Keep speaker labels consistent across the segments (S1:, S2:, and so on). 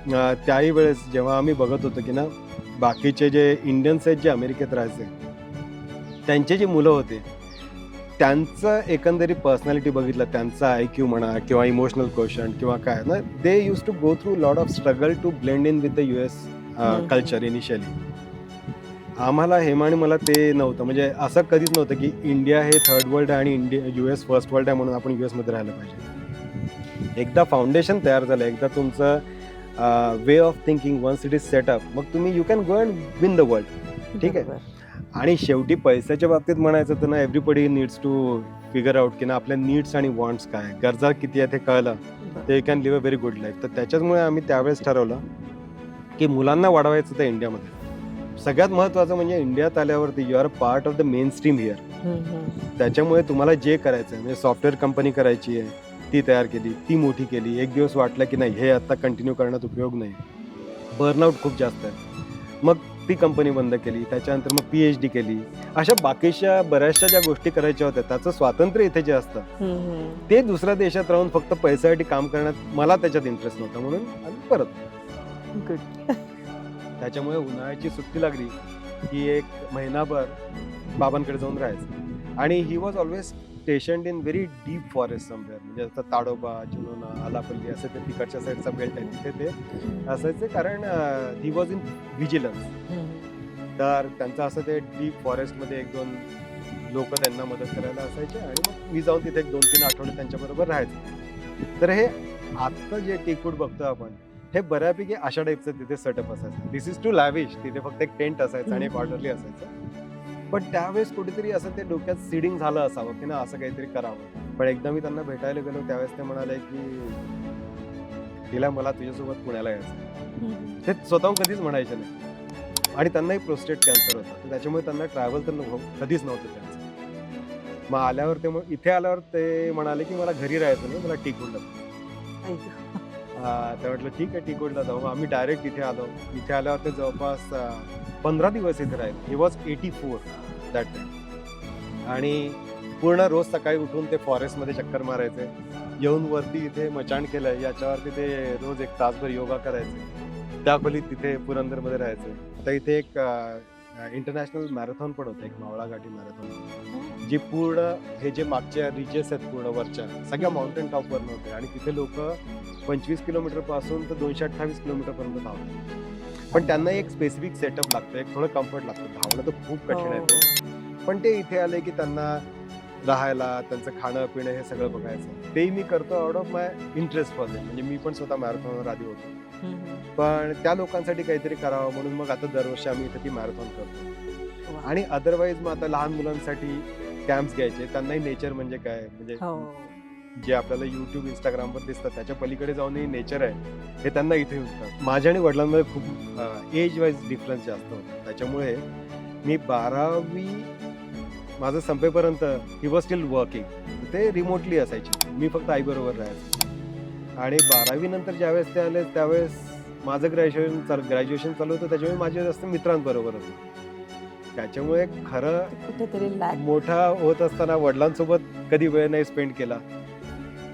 S1: त्याही वेळेस जेव्हा आम्ही बघत होतो की ना, बाकीचे जे इंडियन्स आहेत जे अमेरिकेत राहायचे, त्यांचे जे मुलं होते, त्यांचं एकंदरीत पर्सनॅलिटी बघितलं, त्यांचा IQ म्हणा किंवा इमोशनल क्वोशंट किंवा काय ना, they use to go through lot of struggle to blend in with the US culture initially. आम्हाला हेमा आणि मला ते नव्हतं, म्हणजे असं कधीच नव्हतं की इंडिया हे थर्ड वर्ल्ड आहे आणि US फर्स्ट वर्ल्ड आहे म्हणून आपण US मध्ये राहायला पाहिजे. एकदा फाउंडेशन तयार झालं, एकदा तुमचं way of thinking once it is setup, मग तुम्ही you can go and win the world. ठीक आहे. आणि शेवटी पैशाच्या बाबतीत म्हणायचं तर ना, everybody needs to figure out की ना आपल्या नीड्स आणि वॉन्ट्स काय, गरजा किती आहे ते कळलं, ते can live a very good life. तर त्याच्याचमुळे आम्ही त्यावेळेस ठरवलं की मुलांना वाढवायचं तर इंडियामध्ये. सगळ्यात महत्त्वाचं म्हणजे इंडियात आल्यावरती you are part of the mainstream here. त्याच्यामुळे तुम्हाला जे करायचं आहे, म्हणजे सॉफ्टवेअर कंपनी करायची आहे, ती तयार केली, ती मोठी केली. एक दिवस वाटलं की नाही, हे आता कंटिन्यू करण्यात उपयोग नाही, बर्नआउट खूप जास्त आहे, मग ती कंपनी बंद केली. त्याच्यानंतर मग PhD केली. अशा बाकीच्या बऱ्याचशा ज्या गोष्टी करायच्या होत्या, त्याचं स्वातंत्र्य इथे जे असतं ते दुसऱ्या देशात राहून फक्त पैशासाठी काम करण्यात मला त्याच्यात इंटरेस्ट नव्हता, म्हणून आम्ही परत. त्याच्यामुळे उन्हाळ्याची सुट्टी लागली की एक महिनाभर बाबांकडे जाऊन राहायचं. आणि he was always stationed in very deep forest somewhere, म्हणजे आता ताडोबा, जुनोना, आलापल्ली असं ते तिकडच्या साईडचा बेल्ट आहे, तिथे ते असायचे. कारण ही वॉज इन व्हिजिलन्स. तर त्यांचं असं ते डीप फॉरेस्टमध्ये 1-2 लोक त्यांना मदत करायला असायचे आणि मग मी जाऊन तिथे 1-2-3 आठवडे त्यांच्याबरोबर राहायचं. तर हे आत्ता जे टेकूड बघतो आपण, हे बऱ्यापैकी अशा टाईपचं तिथे सेटअप असायचं. दिस इज टू लॅविश. तिथे फक्त एक टेंट असायचं आणि एक ऑर्डरली असायचं. पण त्यावेळेस कुठेतरी असं ते डोक्यात सीडिंग झालं असावं की ना, असं काहीतरी करावं. पण एकदा मी त्यांना भेटायला गेलो त्यावेळेस ते म्हणाले की तिला मला तुझ्यासोबत पुण्याला यायचं. ते स्वतःहून कधीच म्हणायचे नाही. आणि त्यांनाही प्रोस्टेट कॅन्सर होता, तर त्याच्यामुळे त्यांना ट्रॅव्हल तर कधीच नव्हतं त्यांचं. मग आल्यावर ते इथे आल्यावर ते म्हणाले की मला घरी राहायचं नाही, मला टीकूडला. तर म्हटलं ठीक आहे, टीकूडला जाऊ. मग आम्ही डायरेक्ट इथे आलो. इथे आल्यावर ते जवळपास 15 दिवस इथे राहिले. He was 84 that time. आणि पूर्ण रोज सकाळी उठून ते फॉरेस्टमध्ये चक्कर मारायचे, येऊन वरती इथे मचाण केलंय याच्यावरती ते रोज 1 तासभर योगा करायचे. त्या खोलीत तिथे पुरंदरमध्ये राहायचे. आता इथे एक इंटरनॅशनल मॅरेथॉन पण होतं, एक मावळा घाटी मॅरेथॉन, जी पूर्ण हे जे मागच्या रिजेस आहेत पूर्ण वरच्या सगळ्या माउंटेन टॉपवर नव्हते, आणि तिथे लोक 25 किलोमीटर पासून तर 228 किलोमीटर पर्यंत धावतात. पण त्यांना एक स्पेसिफिक सेटअप लागतं, एक थोडं कम्फर्ट लागतं. धावणं तर खूप कठीण आहे ते. पण ते इथे आले की त्यांना राहायला, त्यांचं खाणं पिणं हे सगळं बघायचं. तेही मी करतो आउट ऑफ माय इंटरेस्ट मध्ये. म्हणजे मी पण स्वतः मॅरेथॉनवर आधी होतो, पण त्या लोकांसाठी काहीतरी करावं म्हणून मग आता दरवर्षी आम्ही इथे ती मॅरेथॉन करतो. आणि अदरवाईज मग आता लहान मुलांसाठी कॅम्प्स घ्यायचे. त्यांनाही नेचर म्हणजे काय, म्हणजे जे आपल्याला YouTube Instagramवर दिसतं त्याच्या पलीकडे जाऊनही नेचर आहे हे त्यांना इथे दिसतं. माझ्या आणि वडिलांमध्ये खूप एज वाईज डिफरन्स जास्त होता. त्याच्यामुळे मी 12वी माझं संपेपर्यंत ही वॉज स्टील वर्किंग. ते रिमोटली असायची, मी फक्त आईबरोबर राहायचो. आणि 12वी नंतर ज्यावेळेस ते आले त्यावेळेस माझं ग्रॅज्युएशन चालू होतं, त्याच्यामुळे माझे जास्त मित्रांबरोबर होतं. त्याच्यामुळे खरं
S2: कुठेतरी
S1: मोठा होत असताना वडिलांसोबत कधी वेळ नाही स्पेंड केला.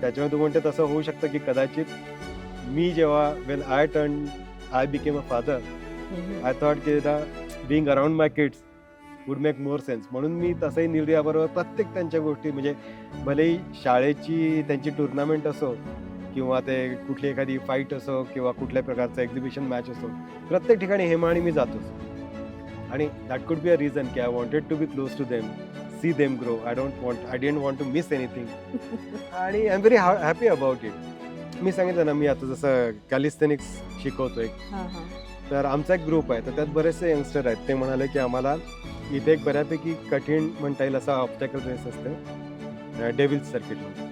S1: त्याच्यामुळे तू म्हणते तसं होऊ शकतं की कदाचित मी जेव्हा when I became a father, I thought की being around my kids would make more sense. म्हणून मी तसंही निर्दयाबरोबर प्रत्येक त्यांच्या गोष्टी, म्हणजे भलेही शाळेची त्यांची टुर्नामेंट असो किंवा ते कुठली एखादी फाईट असो किंवा कुठल्या प्रकारचं एक्झिबिशन मॅच असो, प्रत्येक ठिकाणी हेमा आणि मी जातोच. आणि that could be a reason की I wanted to be close to them, see them grow. I didn't want to miss anything. आणि I am very happy about it. मी सांगितलं ना, मी आता जसं कॅलिस्थेनिक्स शिकवतोय, तर आमचा एक ग्रुप आहे, तर त्यात बरेचसे यंगस्टर आहेत. ते म्हणाले की आम्हाला इथे एक बऱ्यापैकी कठीण म्हणता येईल असा ऑब्स्टॅकल रेस असते, डेव्हिल्स सर्किट म्हणून.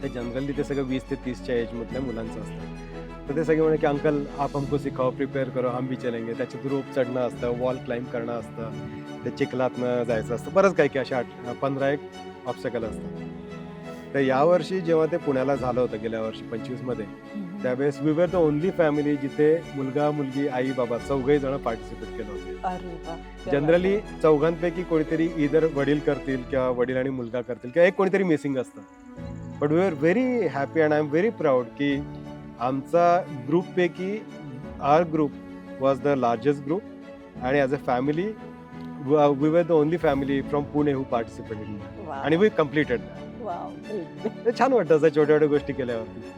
S1: ते जनरली ते सगळं 20 ते 30च्या एजमधल्या मुलांचं असतं. तर ते सगळे म्हणे की अंकल आप हमको सिखाओ, प्रिपेअर करो, हम भी चलेंगे. त्याच्यात रोप चढणं असतं, वॉल क्लाइंब करणं असतं, ते चिखलातनं जायचं असतं, बरंच काही की अशा 15 एक ऑब्स्टॅकल असतात. तर यावर्षी जेव्हा ते पुण्याला झालं होतं गेल्या वर्षी 25 मध्ये, त्यावेळेस we were the only family जिथे मुलगा मुलगी आई बाबा चौघही जण पार्टिसिपेट केलं होतं. जनरली चौघांपैकी कोणीतरी इधर वडील करतील किंवा वडील आणि मुलगा करतील किंवा एक कोणीतरी मिसिंग असतं. But we are very happy and I am very proud की आमचा ग्रुपपैकी our group was the largest group आणि as a family we were the only family from Pune who participated आणि वी कम्प्लिटेड. छान वाटतं असं छोट्या छोट्या गोष्टी केल्यावरती.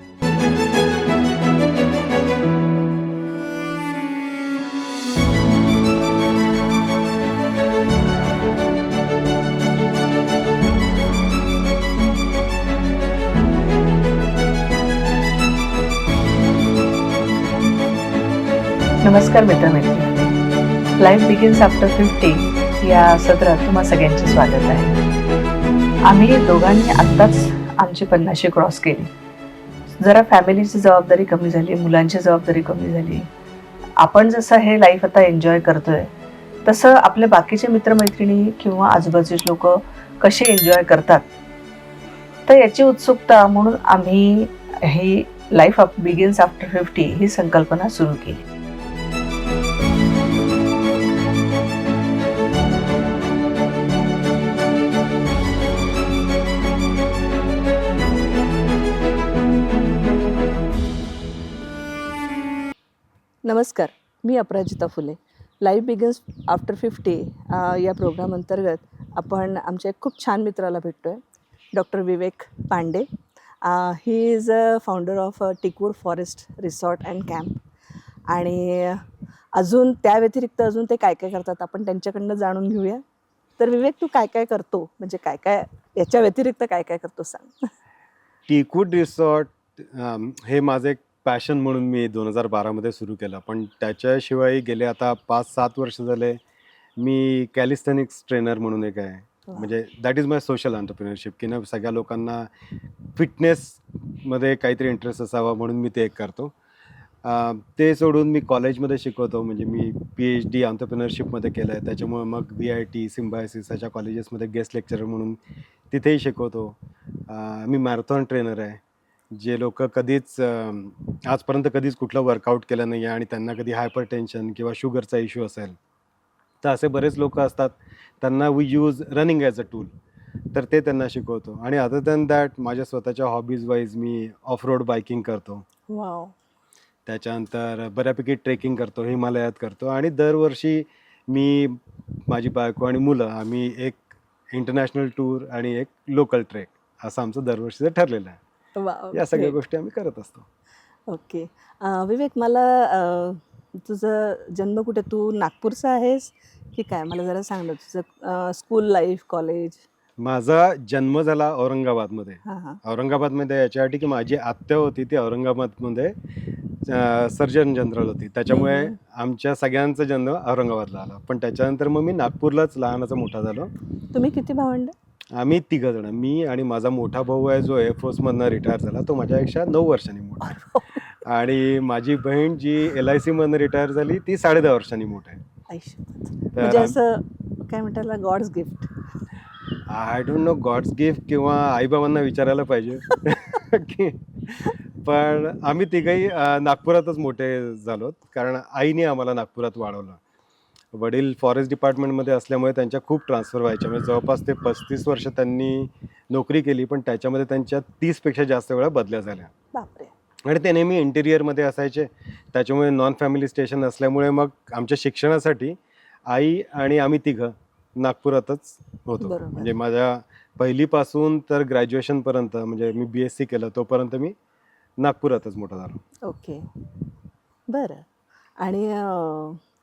S2: नमस्कार मित्रमैत्रिणी, लाईफ बिगिन्स आफ्टर 50 या सत्रात तुम्हा सगळ्यांचे स्वागत आहे. आम्ही दोघांनी आत्ताच आमची 50शी क्रॉस केली. जरा फॅमिलीची जबाबदारी कमी झाली, मुलांची जबाबदारी कमी झाली. आपण जसं हे लाईफ आता एन्जॉय करतोय तसं आपले बाकीचे मित्रमैत्रिणी किंवा आजूबाजूचे लोक कसे एन्जॉय करतात, तर याची उत्सुकता म्हणून आम्ही ही लाईफ बिगिन्स आफ्टर 50 ही संकल्पना सुरू केली. नमस्कार, मी अपराजिता फुले. लाईफ बिगिन्स आफ्टर 50 या प्रोग्राम अंतर्गत आपण आमच्या एक खूप छान मित्राला भेटतो आहे, doctor Vivek Pandey. He is a founder of Teakwood forest resort and camp. आणि अजून त्या व्यतिरिक्त अजून ते काय काय करतात आपण त्यांच्याकडनं जाणून घेऊया. तर विवेक, तू काय काय करतो, म्हणजे काय काय याच्या व्यतिरिक्त काय काय करतो सांग.
S1: टिकवूड रिसॉर्ट हे माझं एक पॅशन म्हणून मी 2012 सुरू केलं, पण त्याच्याशिवाय गेले आता 5-7 वर्ष झाले मी कॅलिस्थेनिक्स ट्रेनर म्हणून एक आहे. म्हणजे that is my social entrepreneurship, की ना सगळ्या लोकांना फिटनेसमध्ये काहीतरी इंटरेस्ट असावा म्हणून मी ते एक करतो. ते सोडून मी कॉलेजमध्ये शिकवतो, म्हणजे मी PhD एंटरप्रेन्योरशिपमध्ये केलं आहे. त्याच्यामुळे मग VIT सिम्बायसिस अशा कॉलेजेसमध्ये गेस्ट लेक्चरर म्हणून तिथेही शिकवतो. मी मॅरेथॉन ट्रेनर आहे. जे लोक कधीच आजपर्यंत कधीच कुठलं वर्कआउट केलं नाही आहे आणि त्यांना कधी हायपर टेन्शन किंवा शुगरचा इश्यू असेल, तर असे बरेच लोक असतात, त्यांना we use running as a tool, तर ते त्यांना शिकवतो. आणि अदर दॅन दॅट माझ्या स्वतःच्या hobbies wise me of road biking करतो.
S2: वाव.
S1: त्याच्यानंतर बऱ्यापैकी ट्रेकिंग करतो, हिमालयात करतो. आणि दरवर्षी मी, माझी बायको आणि मुलं आम्ही एक इंटरनॅशनल टूर आणि एक लोकल ट्रेक असं आमचं दरवर्षीचं ठरलेलं आहे. या सगळ्या गोष्टी आम्ही करत असतो.
S2: ओके. विवेक, मला तुझं जन्म कुठे, तू नागपूरचा आहेस की काय, मला जरा सांग ना. तुझं स्कूल लाईफ, कॉलेज.
S1: माझा जन्म झाला औरंगाबादमध्ये.
S2: हां.
S1: औरंगाबादमध्ये याच्यासाठी की माझी आत्या होती ती औरंगाबादमध्ये सर्जन जनरल होती, त्याच्यामुळे आमच्या सगळ्यांचा जन्म औरंगाबादला आला. पण त्याच्यानंतर मग मी नागपूरलाच लहानाचा मोठा झालो.
S2: तुम्ही किती भावंड?
S1: आम्ही 3 जण, मी आणि माझा मोठा भाऊ आहे जो एअरफोर्समधनं रिटायर झाला, तो माझ्यापेक्षा 9 वर्षांनी मोठा. आणि माझी बहीण जी LIC मधनं रिटायर झाली ती 10.5 वर्षांनी मोठा आहे.
S2: म्हणजे असं काय म्हणतात, God's gift.
S1: I don't know God's gift किंवा आईबाबांना विचारायला पाहिजे. पण आम्ही तिघही नागपुरातच मोठे झालोत, कारण आईने आम्हाला नागपुरात वाढवलं. वडील फॉरेस्ट डिपार्टमेंटमध्ये असल्यामुळे त्यांच्या खूप ट्रान्सफर व्हायच्या, म्हणजे जवळपास ते 35 वर्ष त्यांनी नोकरी केली, पण त्याच्यामध्ये त्यांच्या 30पेक्षा जास्त वेळा बदल्या झाल्या.
S2: बापरे.
S1: आणि ते नेहमी इंटिरियरमध्ये असायचे, त्याच्यामुळे नॉन फॅमिली स्टेशन असल्यामुळे मग आमच्या शिक्षणासाठी आई आणि आम्ही तिघं नागपुरातच होतो. म्हणजे माझ्या पहिलीपासून तर ग्रॅज्युएशनपर्यंत, म्हणजे मी BSc केलं तोपर्यंत मी नागपुरातच मोठा झालो.
S2: ओके, बरं. आणि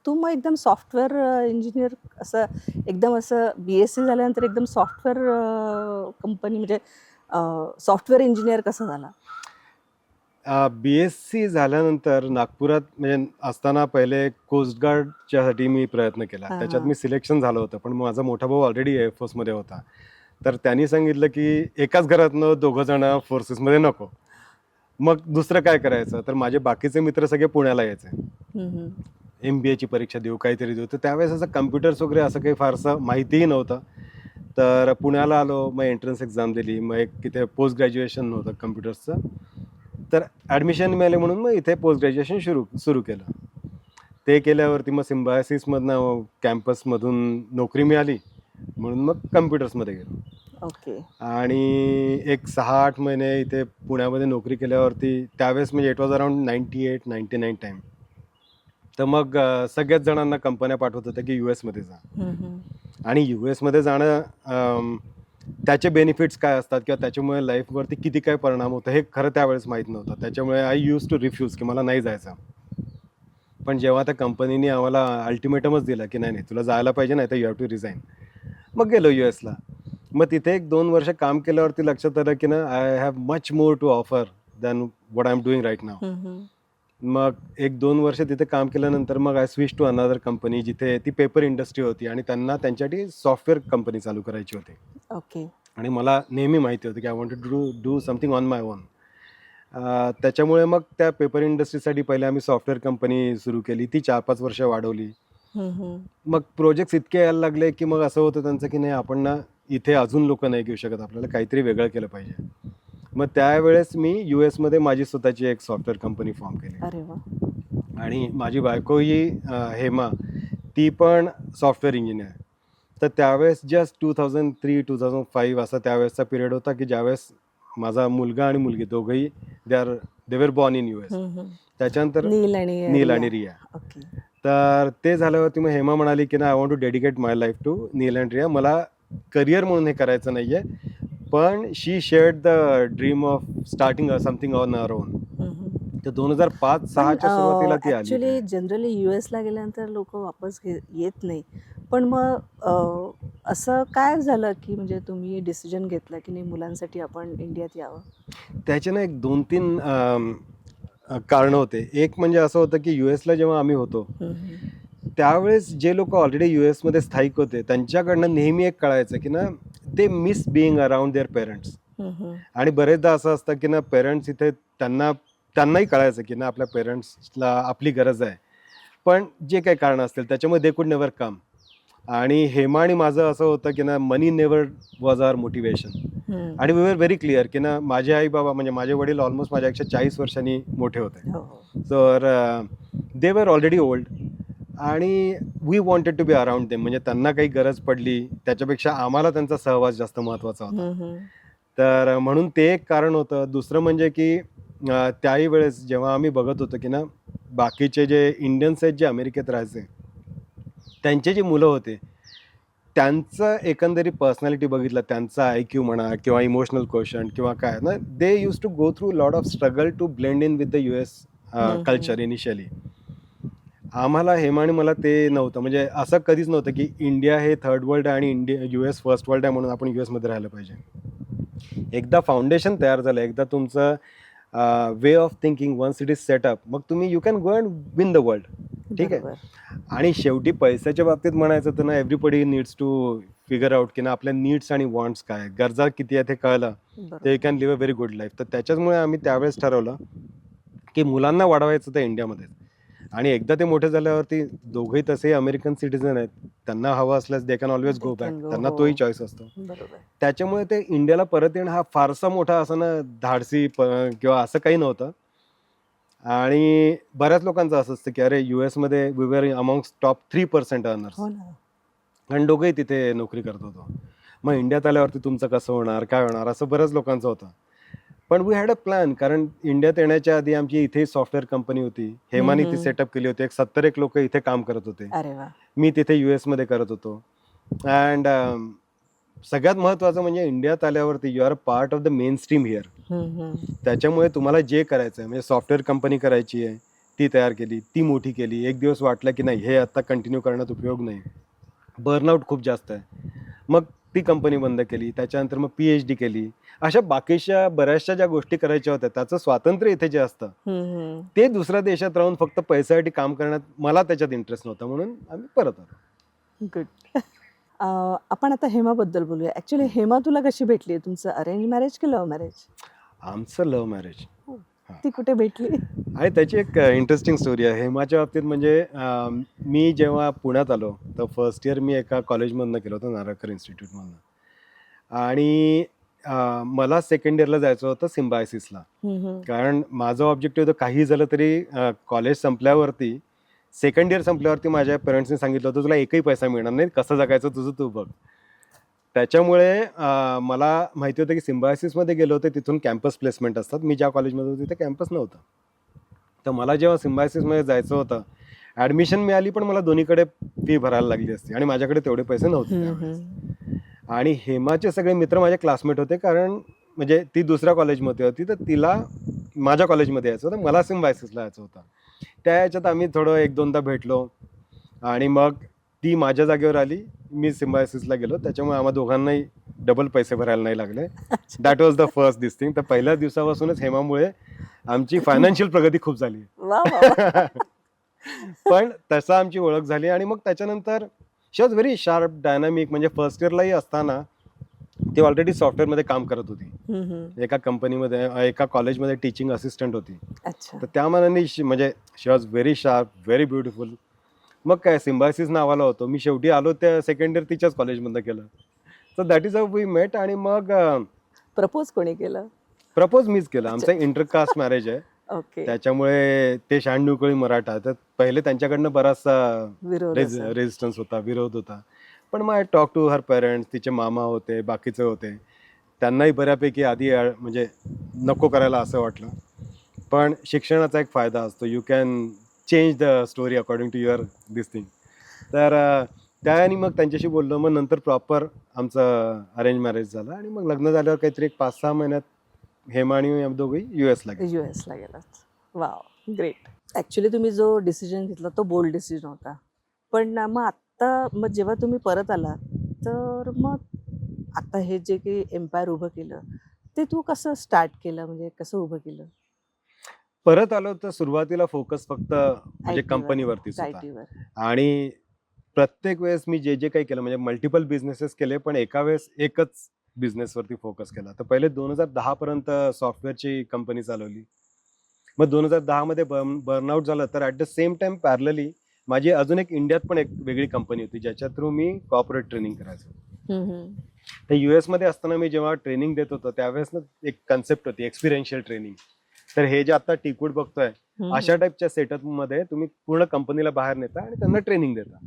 S2: तू मग एकदम सॉफ्टवेअर इंजिनियर, असं एकदम असं BSc झाल्यानंतर एकदम सॉफ्टवेअर कंपनी, म्हणजे सॉफ्टवेअर इंजिनियर कसं झाला?
S1: BSc झाल्यानंतर नागपुरात म्हणजे असताना पहिले कोस्टगार्डच्यासाठी मी प्रयत्न केला. त्याच्यात मी सिलेक्शन झालं होतं, पण माझा मोठा भाऊ ऑलरेडी एअरफोर्समध्ये होता. तर त्यांनी सांगितलं की एकाच घरातनं 2 जण फोर्सेसमध्ये नको. मग दुसरं काय करायचं, तर माझे बाकीचे मित्र सगळे पुण्याला यायचे, MBAची परीक्षा देऊ, काहीतरी देऊ. तर त्यावेळेस असं कम्प्युटर्स वगैरे असं काही फारसं माहितीही नव्हतं. तर पुण्याला आलो, मग एंट्रन्स एक्झाम दिली, मग एक तिथे पोस्ट ग्रॅज्युएशन होतं कम्प्युटर्सचं, तर ॲडमिशन मिळाले म्हणून मग इथे पोस्ट ग्रॅज्युएशन सुरू केलं. ते केल्यावरती मग सिम्बायसिसमधनं कॅम्पसमधून नोकरी मिळाली, म्हणून मग कम्प्युटर्समध्ये गेलो.
S3: ओके.
S1: आणि एक 6-8 महिने इथे पुण्यामध्ये नोकरी केल्यावरती त्यावेळेस म्हणजे इट वॉज अराउंड 98-99 टाईम. तर मग सगळ्याच जणांना कंपन्या पाठवत होत्या की US मध्ये जा. आणि US मध्ये जाणं त्याचे बेनिफिट्स काय असतात किंवा त्याच्यामुळे लाईफवरती किती काय परिणाम होतं हे खरं त्यावेळेस माहीत नव्हतं. त्याच्यामुळे आय यूज टू रिफ्यूज की मला नाही जायचं. पण जेव्हा त्या कंपनीने आम्हाला अल्टिमेटमच दिला की नाही तुला जायला पाहिजे, नाही तर यू हॅव टू रिझाईन. मग गेलो US ला. मग तिथे 1-2 वर्ष काम केल्यावरती लक्षात आलं की ना I have much more to offer than what I am doing right now. मग 1-2 वर्ष तिथे काम केल्यानंतर मग I switch to another company जिथे ती पेपर इंडस्ट्री होती आणि त्यांना त्यांच्यासाठी सॉफ्टवेअर कंपनी चालू करायची होती.
S3: ओके.
S1: आणि मला नेहमी माहिती होतं की I wanted to do something on my own. त्याच्यामुळे मग त्या पेपर इंडस्ट्रीसाठी पहिले आम्ही सॉफ्टवेअर कंपनी सुरू केली. ती 4-5 वर्ष वाढवली. मग प्रोजेक्ट्स इतके यायला लागले की मग असं होतं त्यांचं की नाही आपण ना इथे अजून लोक नाही घेऊ शकत, आपल्याला काहीतरी वेगळं केलं पाहिजे. मग त्यावेळेस मी US मध्ये माझी स्वतःची एक सॉफ्टवेअर कंपनी फॉर्म केली.
S3: अरे वा.
S1: आणि माझी बायको ही हेमा, ती पण सॉफ्टवेअर इंजिनियर. तर त्यावेळेस जस्ट 2003-2005 असा त्यावेळेसचा पिरियड होता की ज्यावेळेस माझा मुलगा आणि मुलगी दोघंही दे वर बॉर्न इन US. त्याच्यानंतर
S3: नील
S1: नील
S3: आणि
S1: आणि रिया.
S3: ओके.
S1: तर ते झाल्यावरती मग हेमा म्हणाली की ना I want to dedicate my life to Neel and Riya. मला करिअर म्हणून हे करायचं नाही आहे, पण she shared the dream of starting something on our own. तर 2005-06च्या सुरुवातीला ती आली.
S3: ऍक्च्युली जनरली US ला गेल्यानंतर लोक वापस येत नाही. पण मग असं काय झालं की म्हणजे तुम्ही डिसिजन घेतला की नाही मुलांसाठी आपण इंडियात यावं?
S1: त्याचे ना एक 2-3 कारणं होते. एक म्हणजे असं होतं की US ला जेव्हा आम्ही होतो त्यावेळेस जे लोक ऑलरेडी US मध्ये स्थायिक होते त्यांच्याकडनं नेहमी एक कळायचं की ना they miss being around their parents. आणि बरेचदा असं असतं की ना पेरेंट्स इथे त्यांनाही कळायचं की ना आपल्या पेरेंट्सला आपली गरज आहे, पण जे काही कारण असतील त्याच्यामुळे दे कुड नेवर कम. आणि हेमा आणि माझं असं होतं की ना मनी नेवर वॉज आवर मोटिवेशन. आणि वी वर व्हेरी क्लिअर की ना माझे आई बाबा म्हणजे माझे वडील ऑलमोस्ट माझ्यापेक्षा 40 वर्षांनी मोठे होते. तर दे वर ऑलरेडी ओल्ड आणि we wanted to be around them. म्हणजे त्यांना काही गरज पडली त्याच्यापेक्षा आम्हाला त्यांचा सहवास जास्त महत्त्वाचा होता. तर म्हणून ते एक कारण होतं. दुसरं म्हणजे की त्याही वेळेस जेव्हा आम्ही बघत होतो की ना बाकीचे जे इंडियन्स आहेत जे अमेरिकेत राहायचे त्यांचे जे मुलं होते त्यांचं एकंदरीत पर्सनॅलिटी बघितलं, त्यांचा IQ म्हणा किंवा इमोशनल क्वेश्चन किंवा काय ना they use to go through lot of struggle to blend in with the US culture initially. आम्हाला हेमा आणि मला ते नव्हतं. म्हणजे असं कधीच नव्हतं की इंडिया हे थर्ड वर्ल्ड आहे आणि US फर्स्ट वर्ल्ड आहे म्हणून आपण US मध्ये राहिलं पाहिजे. एकदा फाउंडेशन तयार झालं, एकदा तुमचं way of thinking once it is setup, मग तुम्ही you can go and win the world. ठीक आहे. आणि शेवटी पैशाच्या बाबतीत म्हणायचं तर ना everybody needs to figure out की ना आपल्या नीड्स आणि वॉन्ट्स काय, गरजा किती आहेत हे कळलं तर you can live a very good life. तर त्याच्याचमुळे आम्ही त्यावेळेस ठरवलं की मुलांना वाढवायचं तर इंडियामध्ये. आणि एकदा ते मोठे झाल्यावरती दोघंही तसे अमेरिकन सिटीजन आहेत, त्यांना हवं असल्यास they can always go back, त्यांना तोही चॉईस असतो. त्याच्यामुळे ते इंडियाला परत येणं हा फारसा मोठा असं ना धाडसी किंवा असं काही नव्हतं. आणि बऱ्याच लोकांचं असं असतं की अरे US मध्ये we were amongst top 3% earners आणि दोघंही तिथे नोकरी करत होतो. मग इंडियात आल्यावरती तुमचं कसं होणार, काय होणार, असं बऱ्याच लोकांचं होतं. पण वी हॅड अ प्लॅन, कारण इंडियात येण्याच्या आधी आमची इथे सॉफ्टवेअर कंपनी होती. हेमाने ती सेटअप केली होती. 70 लोक इथे काम करत होते. मी तिथे US मध्ये करत होतो. अँड सगळ्यात महत्त्वाचं म्हणजे इंडियात आल्यावरती you are a part of the mainstream here. त्याच्यामुळे तुम्हाला जे करायचं आहे म्हणजे सॉफ्टवेअर कंपनी करायची आहे ती तयार केली, ती मोठी केली. एक दिवस वाटलं की नाही हे आता कंटिन्यू करण्यात उपयोग नाही, बर्नआउट खूप जास्त आहे, मग ती कंपनी बंद केली. त्याच्यानंतर मग PhD केली. अशा बाकीच्या बऱ्याचशा ज्या गोष्टी करायच्या होत्या त्याचं स्वातंत्र्य इथे जे असतं ते दुसऱ्या देशात राहून फक्त पैशासाठी काम करण्यात मला त्याच्यात इंटरेस्ट नव्हता, म्हणून आम्ही परत आलो.
S3: गुड. आपण आता हेमाबद्दल बोलूया. ऍक्च्युली हेमा तुला कशी भेटली? तुमचं अरेंज मॅरेज की लव्ह मॅरेज?
S1: आमचं लव्ह मॅरेज.
S3: ती कुठे भेटली?
S1: आणि त्याची एक इंटरेस्टिंग स्टोरी आहे हेमाच्या बाबतीत. म्हणजे मी जेव्हा पुण्यात आलो तर फर्स्ट इयर मी एका कॉलेजमधनं केलं होतं, नारळकर इन्स्टिट्यूटमधनं. आणि मला सेकंड इयरला जायचं होतं सिम्बायसिसला, कारण माझं ऑब्जेक्टिव्ह होतं काही झालं तरी कॉलेज संपल्यावरती, सेकंड इयर संपल्यावरती माझ्या पेरेंट्सनी सांगितलं होतं तुला एकही पैसा मिळणार नाही, कसं जगायचं तुझं तू बघ. त्याच्यामुळे मला माहिती होतं की सिम्बायोसिसमध्ये गेलो होते, तिथून कॅम्पस प्लेसमेंट असतात. मी ज्या कॉलेजमध्ये होतो तिथे कॅम्पस नव्हतं. तर मला जेव्हा सिम्बायोसिसमध्ये जायचं होतं, ॲडमिशन मिळाली, पण मला दोन्हीकडे फी भरायला लागली असती आणि माझ्याकडे तेवढे पैसे नव्हते त्यावेळेस. आणि हेमाचे सगळे मित्र माझे क्लासमेट होते, कारण म्हणजे ती दुसऱ्या कॉलेजमध्ये होती, तर तिला माझ्या कॉलेजमध्ये यायचं होतं, मला सिम्बायोसिसला यायचं होतं. त्या याच्यात आम्ही थोडं 1-2दा भेटलो आणि मग ती माझ्या जागेवर आली, मी सिम्बायोसिसला गेलो. त्याच्यामुळे आम्हा दोघांनाही डबल पैसे भरायला नाही लागले. That was the first this thing. तर पहिल्या दिवसापासूनच हेमामुळे आमची फायनान्शियल प्रगती खूप झाली.
S3: वा वा.
S1: पण तसं आमची ओळख झाली आणि मग त्याच्यानंतर शी वॉज व्हेरी शार्प, डायनामिक. म्हणजे फर्स्ट इयरलाही असताना ती ऑलरेडी सॉफ्टवेअरमध्ये काम करत होती. एका कंपनीमध्ये, एका कॉलेजमध्ये टीचिंग असिस्टंट होती.
S3: अच्छा.
S1: तर त्या मानाने म्हणजे she was very sharp, very beautiful. मग काय सिम्बायोसिस नावाला होतो. मी शेवटी आलो त्या सेकंड इयर तिच्याच कॉलेजमधनं केलं. So that is how we met. आणि मग
S3: प्रपोज कोणी केलं?
S1: प्रपोज मीच केलं. आमचं इंटरकास्ट मॅरेज आहे.
S3: ओके.
S1: त्याच्यामुळे ते शहाण्णवकळी मराठा, तर पहिले त्यांच्याकडनं बराचसा
S3: विरोध असेल.
S1: रेजिस्टन्स होता, विरोध होता. पण मग I talk to her parents, तिचे मामा होते, बाकीचे होते. त्यांनाही बऱ्यापैकी आधी म्हणजे नको करायला असं वाटलं. पण शिक्षणाचा एक फायदा असतो, you can change the story according to your this thing. तर त्याने मग त्यांच्याशी बोललो. मग नंतर प्रॉपर आमचं अरेंज मॅरेज झालं आणि मग लग्न झाल्यावर काहीतरी एक 5-6 महिन्यात हेमा आणि आम्ही दोघंही US ला गेलो.
S3: US ला गेलात. Wow, great. ॲक्च्युली तुम्ही जो डिसिजन घेतला तो बोल्ड डिसिजन होता. पण मग आत्ता मग जेव्हा तुम्ही परत आला, तर मग आता हे जे काही एम्पायर उभं केलं, ते तू कसं स्टार्ट केलं, म्हणजे कसं उभं केलं?
S1: परत आलो तर सुरुवातीला फोकस फक्त म्हणजे
S3: IT वर,
S1: कंपनीवरतीच होता.
S3: IT वर.
S1: आणि प्रत्येक वेळेस मी जे काही केलं, म्हणजे मल्टिपल बिझनेसेस केले, पण एका वेळेस एकच बिझनेसवरती फोकस केला. तर पहिले 2010 पर्यंत सॉफ्टवेअरची कंपनी चालवली. मग 2010 मध्ये बर्नआउट झालं, तर at the same time parallelly माझी अजून एक इंडियात पण एक वेगळी कंपनी होती, ज्याच्या थ्रू मी कॉर्पोरेट ट्रेनिंग करायचो. तर US मध्ये असताना मी जेव्हा ट्रेनिंग देत होतो, त्यावेळेस ना एक कन्सेप्ट होती एक्सपिरियन्शियल ट्रेनिंग. तर हे जे आता टिकूट बघतोय, अशा टाईपच्या सेटअपमध्ये तुम्ही पूर्ण कंपनीला बाहेर नेता आणि त्यांना ट्रेनिंग देता.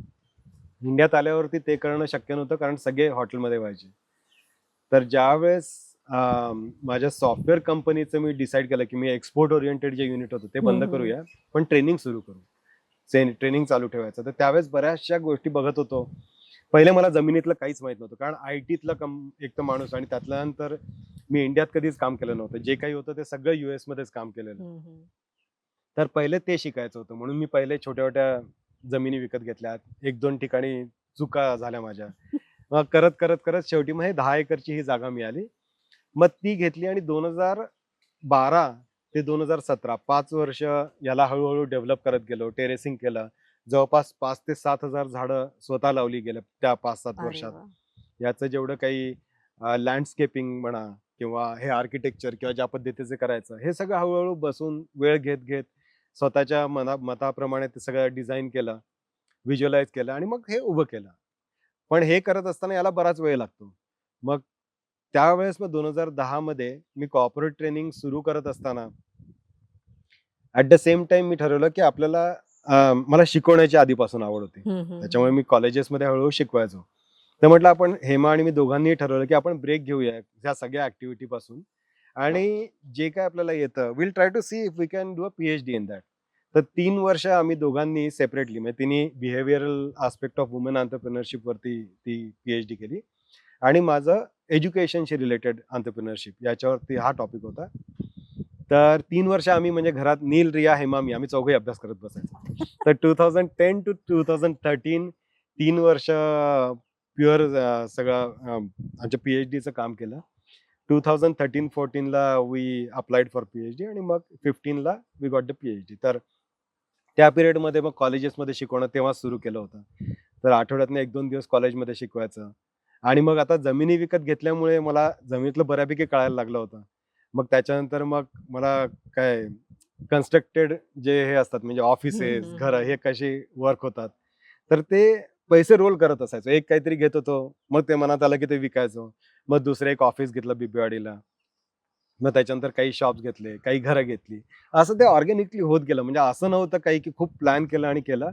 S1: इंडियात आल्यावरती ते करणं शक्य नव्हतं, कारण सगळे हॉटेलमध्ये व्हायचे. तर ज्यावेळेस माझ्या सॉफ्टवेअर कंपनीचं मी डिसाईड केलं की मी एक्सपोर्ट ओरिएंटेड जे युनिट होतं ते बंद करूया, पण ट्रेनिंग सुरू करू, ट्रेनिंग चालू ठेवायचं. तर त्यावेळेस बऱ्याचशा गोष्टी बघत होतो. पहिले मला जमिनीतलं काहीच माहित नव्हतं, कारण IT एक तर माणूस, आणि त्यातल्यानंतर मी इंडियात कधीच काम केलं नव्हतं. जे काही होतं ते सगळं US मध्येच काम केलेलं. तर पहिले ते शिकायचं होतं, म्हणून मी पहिले छोट्या छोट्या जमिनी विकत घेतल्या. 1-2 ठिकाणी चुका झाल्या माझ्या. मग करत करत करत शेवटी मग हे 10 एकरची ही जागा मिळाली. मग ती घेतली आणि 2012 ते 2017 5 वर्ष याला हळूहळू डेव्हलप करत गेलो. टेरेसिंग केलं. जवळपास 5 ते 7,000 झाडं स्वतः लावली गेल्या त्या 5-7
S3: अरे
S1: वर्षात.
S3: वा.
S1: याचं जेवढं काही लँडस्केपिंग म्हणा किंवा हे आर्किटेक्चर किंवा ज्या पद्धतीचं करायचं, हे सगळं हळूहळू बसून वेळ घेत घेत स्वतःच्या मताप्रमाणे ते सगळं डिझाईन केलं, व्हिज्युअलाइज केलं आणि मग हे उभं केलं. पण हे करत असताना याला बराच वेळ लागतो. मग त्यावेळेस मग 2010 मध्ये मी कॉर्पोरेट ट्रेनिंग सुरू करत असताना ॲट द सेम टाइम मी ठरवलं की आपल्याला मला शिकवण्याची आधीपासून आवड होती. त्याच्यामुळे मी कॉलेजेसमध्ये हळूहळू शिकवायचो. तर म्हटलं आपण हेमा आणि मी दोघांनी ठरवलं की आपण ब्रेक घेऊया ह्या सगळ्या ऍक्टिव्हिटी पासून, आणि जे काय आपल्याला येतं will try to see if we can do a PhD in that. तर 3 वर्ष आम्ही दोघांनी सेपरेटली, म्हणजे तिने behavioural aspect of woman entrepreneurship वरती ती PhD केली आणि माझं एज्युकेशनशी रिलेटेड एंटरप्रेन्योरशिप याच्यावरती हा टॉपिक होता. तर 3 वर्ष आम्ही म्हणजे घरात नील, रिया, हेमा, मी आम्ही चौघही अभ्यास करत बसायचो. तर 2010 to 2013 3 वर्ष प्युअर सगळं आमच्या PhDचं काम केलं. 2013-14 ला वी अप्लाइड फॉर PhD आणि मग 15 ला वी गॉट द PhD. तर त्या पिरियडमध्ये मग कॉलेजेसमध्ये शिकवणं तेव्हा सुरू केलं होतं. तर आठवड्यातनं 1-2 दिवस कॉलेजमध्ये शिकवायचं. आणि मग आता जमिनी विकत घेतल्यामुळे मला जमिनीतलं बऱ्यापैकी कळायला लागलं होतं. मग त्याच्यानंतर मग मला काय कन्स्ट्रक्टेड जे हे असतात, म्हणजे ऑफिसेस, घरं, हे कसे वर्क होतात. तर ते पैसे रोल करत असायचो. एक काहीतरी घेत होतो, मग ते मनात आलं की ते विकायचो. मग दुसरं एक ऑफिस घेतलं बिबवेवाडीला. मग त्याच्यानंतर काही शॉप्स घेतले, काही घरं घेतली. असं ते ऑर्गॅनिकली होत गेलं. म्हणजे असं नव्हतं काही की खूप प्लॅन केलं आणि केलं.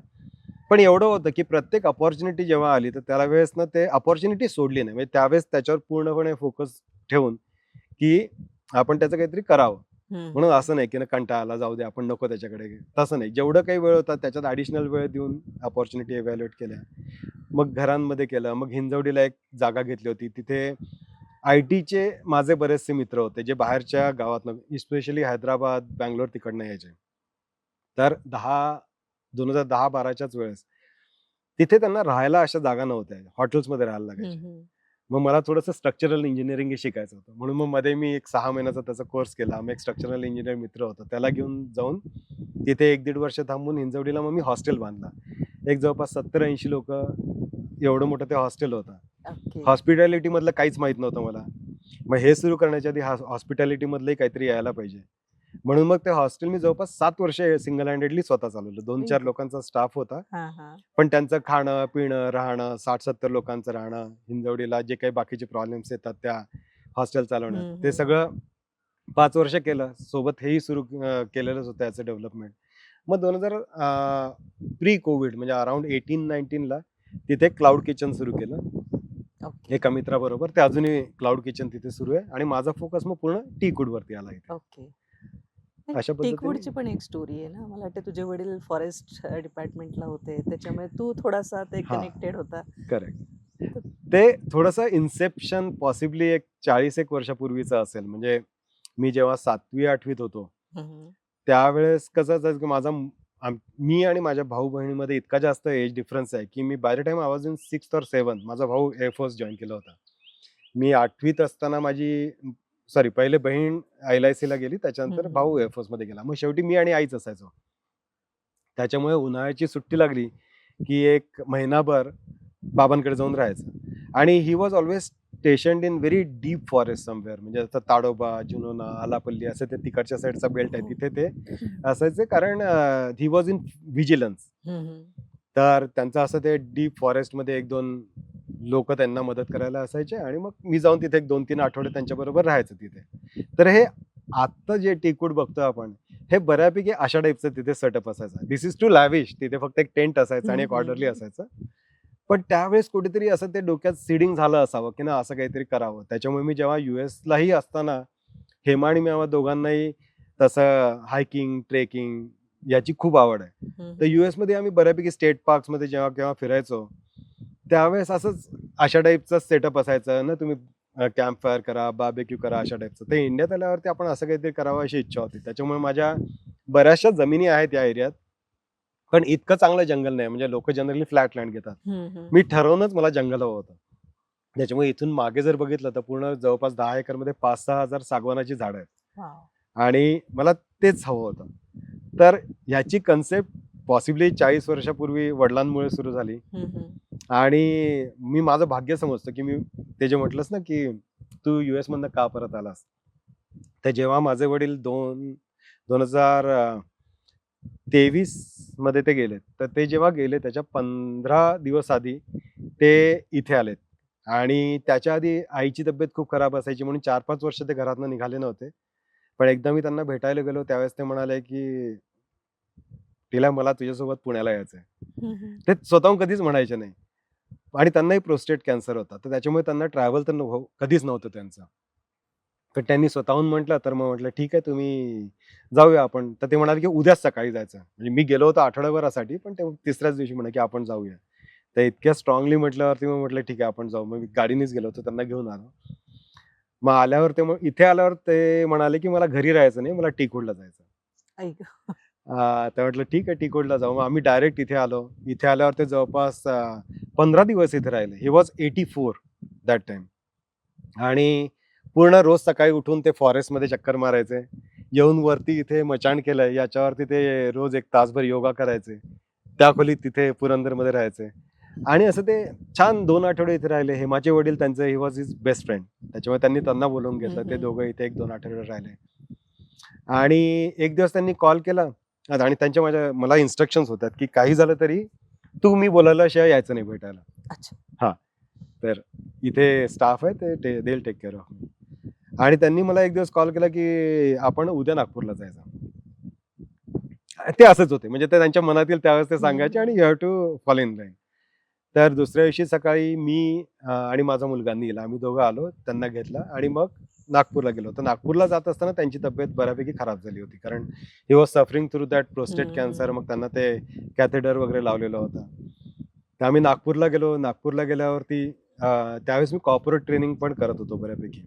S1: पण एवढं होतं की प्रत्येक अपॉर्च्युनिटी जेव्हा आली तर त्याला वेळेस ना ते अपॉर्च्युनिटी सोडली नाही. म्हणजे त्यावेळेस त्याच्यावर पूर्णपणे फोकस ठेवून की आपण त्याचं काहीतरी करावं.
S3: हम्म,
S1: म्हणून असं नाही की ना कंटाळा आला जाऊ दे आपण नको त्याच्याकडे, तसं नाही. जेवढं काही वेळ होता त्याच्यात ॲडिशनल वेळ देऊन अपॉर्च्युनिटी इव्हॅल्युएट केल्या. मग घरांमध्ये केलं. मग हिंजवडीला एक जागा घेतली होती. तिथे आय-टीचे माझे बरेचसे मित्र होते जे बाहेरच्या गावातनं, स्पेशली हैदराबाद, बंगलोर तिकडनं यायचे. तर 2010-12च्याच वेळेस तिथे त्यांना राहायला अशा जागा नव्हत्या. हॉटेल्समध्ये राहायला लागायचे.
S3: हम्म.
S1: मग मला थोडंसं स्ट्रक्चरल इंजिनिअरिंग हे शिकायचं होतं. म्हणून मग मध्ये मी एक 6 महिन्याचा त्याचा कोर्स केला. मग एक स्ट्रक्चरल इंजिनिअर मित्र होता. त्याला घेऊन जाऊन तिथे 1-1.5 वर्ष थांबून हिंजवडीला मग मी हॉस्टेल बांधला. एक जवळपास 70-80 लोकं, एवढं मोठं ते हॉस्टेल होतं.
S3: ओके.
S1: हॉस्पिटॅलिटीमधलं काहीच माहीत नव्हतं मला. मग हे सुरू करण्याच्या आधी हॉस्पिटॅलिटीमधलंही काहीतरी यायला पाहिजे. म्हणून मग ते हॉस्टेल मी जवळपास 7 वर्ष सिंगल हँडेडली स्वतः चालवलं. 2-4 लोकांचा स्टाफ होता.
S3: हा हा.
S1: पण त्यांचं खाणं, पिणं, राहणं, 60-70 लोकांचं राहणं, हिंजवडीला जे काही बाकीचे प्रॉब्लेम्स येतात त्या हॉस्टेल चालवण्यात,
S3: हम्म,
S1: ते सगळं 5 वर्ष केलं. सोबत हेही सुरू केलेलंच होतं याचं डेव्हलपमेंट. मग 2000 प्री कोविड म्हणजे अराउंड 18-19ला तिथे क्लाउड किचन सुरू केलं
S3: ओके.
S1: एका मित्राबरोबर. ते अजूनही क्लाउड किचन तिथे सुरू आहे आणि माझा फोकस मग पूर्ण टी वरती आला इथे.
S3: ओके.
S1: अशा पद्धतीने
S3: टेकवूडची पण एक स्टोरी आहे ना, मला वाटतं तुझे वडील फॉरेस्ट डिपार्टमेंटला होते त्याच्यामुळे तू थोडासा ते
S1: हा.
S3: कनेक्टेड होता.
S1: करेक्ट. ते थोडंसं इन्सेप्शन पॉसिबली एक 40 वर्षापूर्वीचं असेल. म्हणजे मी जेव्हा 7वी-8वीत होतो
S3: हम्म.
S1: त्यावेळेस कसं असायचं की मी आणि माझ्या भाऊ बहिणीमध्ये इतका जास्त एज डिफरन्स आहे की मी by the time I was in 6th or 7th माझा भाऊ एअरफोर्स जॉईन केला होता. मी 8वीत असताना पहिले बहीण LICला गेली, त्याच्यानंतर
S3: हम्म.
S1: भाऊ एअरफोर्समध्ये गेला. मग शेवटी मी आणि आईच असायचो. त्याच्यामुळे उन्हाळ्याची सुट्टी लागली की एक महिनाभर बाबांकडे जाऊन राहायचं. आणि he was always stationed in very deep forest somewhere. म्हणजे आता ताडोबा, जुनोना, आलापल्ली असं ते तिकडच्या साईडचा बेल्ट आहे तिथे ते असायचे. कारण ही वॉज इन व्हिजिलन्स.
S3: हम्म.
S1: तर त्यांचं असं ते डीप फॉरेस्टमध्ये 1-2 लोक त्यांना मदत करायला असायचे आणि मग मी जाऊन तिथे एक 2-3 आठवडे त्यांच्याबरोबर राहायचं तिथे. तर हे आत्ता जे टेकवूड बघतो आपण, हे बऱ्यापैकी अशा टाईपचं तिथे सेटअप असायचा. दिस इज टू लॅविश. तिथे फक्त एक टेंट असायचा आणि एक ऑर्डरली असायचं. पण त्यावेळेस कुठेतरी असं ते डोक्यात सीडिंग झालं असावं की ना असं काहीतरी करावं. त्याच्यामुळे मी जेव्हा US लाही असताना हेमा आणि मी आम्हा दोघांनाही तसं हायकिंग, ट्रेकिंग याची खूप आवड आहे. तर US मध्ये आम्ही बऱ्यापैकी स्टेट पार्क्समध्ये जेव्हा केव्हा फिरायचो, त्यावेळेस असंच अशा टाईपचं सेटअप असायचं ना, तुम्ही कॅम्प फायर करा, बार्बेक्यू करा अशा टाईपचं. ते इंडियात आल्यावरती आपण असं काहीतरी करावं अशी इच्छा होती. त्याच्यामुळे माझ्या बऱ्याचशा जमिनी आहेत या एरियात. पण इतकं चांगलं जंगल नाही. म्हणजे लोक जनरली फ्लॅट लँड घेतात. मी ठरवूनच मला जंगल हवं होतं. त्याच्यामुळे इथून मागे जर बघितलं तर पूर्ण जवळपास 10 एकरमध्ये 5-6 हजार सागवानाची झाडं आहेत.
S3: वाव.
S1: आणि मला तेच हवं होतं. तर ह्याची कन्सेप्ट पॉसिबली 40 वर्षापूर्वी वडिलांमुळे सुरू झाली. आणि मी माझं भाग्य समजतो की मी ते जे म्हटलंस ना की तू US मधनं का परत आलास, तर जेव्हा माझे वडील 2023 मध्ये ते गेलेत, तर ते जेव्हा गेले त्याच्या 15 दिवस आधी ते इथे आलेत. आणि त्याच्या आधी आईची तब्येत खूप खराब असायची म्हणून 4-5 वर्ष ते घरातनं निघाले नव्हते. पण एकदा मी त्यांना भेटायला गेलो त्यावेळेस ते म्हणाले की तिला मला तुझ्यासोबत पुण्याला यायचंय. ते स्वतःहून कधीच म्हणायचे नाही. आणि त्यांनाही प्रोस्टेट कॅन्सर होता. तर त्याच्यामुळे त्यांना ट्रॅव्हल तर कधीच नव्हतं त्यांचं. तर त्यांनी स्वतःहून म्हटलं, तर मग म्हटलं ठीक आहे तुम्ही जाऊया आपण. तर ते म्हणाले की उद्याच सकाळी जायचं. म्हणजे मी गेलो होतो आठवड्याभरासाठी, पण ते तिसऱ्याच दिवशी म्हणे की आपण जाऊया. तर इतक्या स्ट्रॉंगली म्हटल्यावरती मग म्हटलं ठीक आहे आपण जाऊ. मग मी गाडीनेच गेलो होतो, त्यांना घेऊन आलो. मग आल्यावर ते मग इथे आल्यावर ते म्हणाले की मला घरी राहायचं नाही, मला टीकवूडला जायचं.
S3: ऐक.
S1: तर म्हटलं ठीक आहे टीकवूडला जाऊ. मग आम्ही डायरेक्ट इथे आलो. इथे आल्यावर ते जवळपास 15 दिवस इथे राहिले. He was 84 that time. आणि पूर्ण रोज सकाळी उठून ते फॉरेस्टमध्ये चक्कर मारायचे. येऊन वरती इथे मचाण केलंय याच्यावरती ते रोज 1 तासभर योगा करायचे. त्या खोलीत तिथे पुरंदरमध्ये राहायचे. आणि असं ते छान 2 आठवडे इथे राहिले. हेमाचे वडील त्यांचे he was his best friend. त्याच्यामुळे त्यांना बोलावून घेतलं. ते दोघं इथे 1-2 आठवडे राहिले. आणि एक दिवस त्यांनी कॉल केला आणि मला इन्स्ट्रक्शन्स होत्यात की काही झालं तरी तू मी बोलायल्याशिवाय यायचं नाही भेटायला.
S3: अच्छा.
S1: तर इथे स्टाफ आहे ते they will take care of me. आणि त्यांनी मला एक दिवस कॉल केला की आपण उद्या नागपूरला जायचं. ते असंच होते, म्हणजे ते त्यांच्या मनातील त्यावेळेस ते सांगायचे आणि you have to follow in line. तर दुसऱ्या दिवशी सकाळी मी आणि माझा मुलगा नील आम्ही दोघं आलो, त्यांना घेतलं आणि मग नागपूरला गेलो. तर नागपूरला जात असताना त्यांची तब्येत बऱ्यापैकी खराब झाली होती, कारण he was suffering through that prostate cancer. मग त्यांना ते कॅथेटर वगैरे लावलेलं होतं. तर आम्ही नागपूरला गेलो. नागपूरला गेल्यावरती त्यावेळेस मी कॉर्पोरेट ट्रेनिंग पण करत होतो बऱ्यापैकी.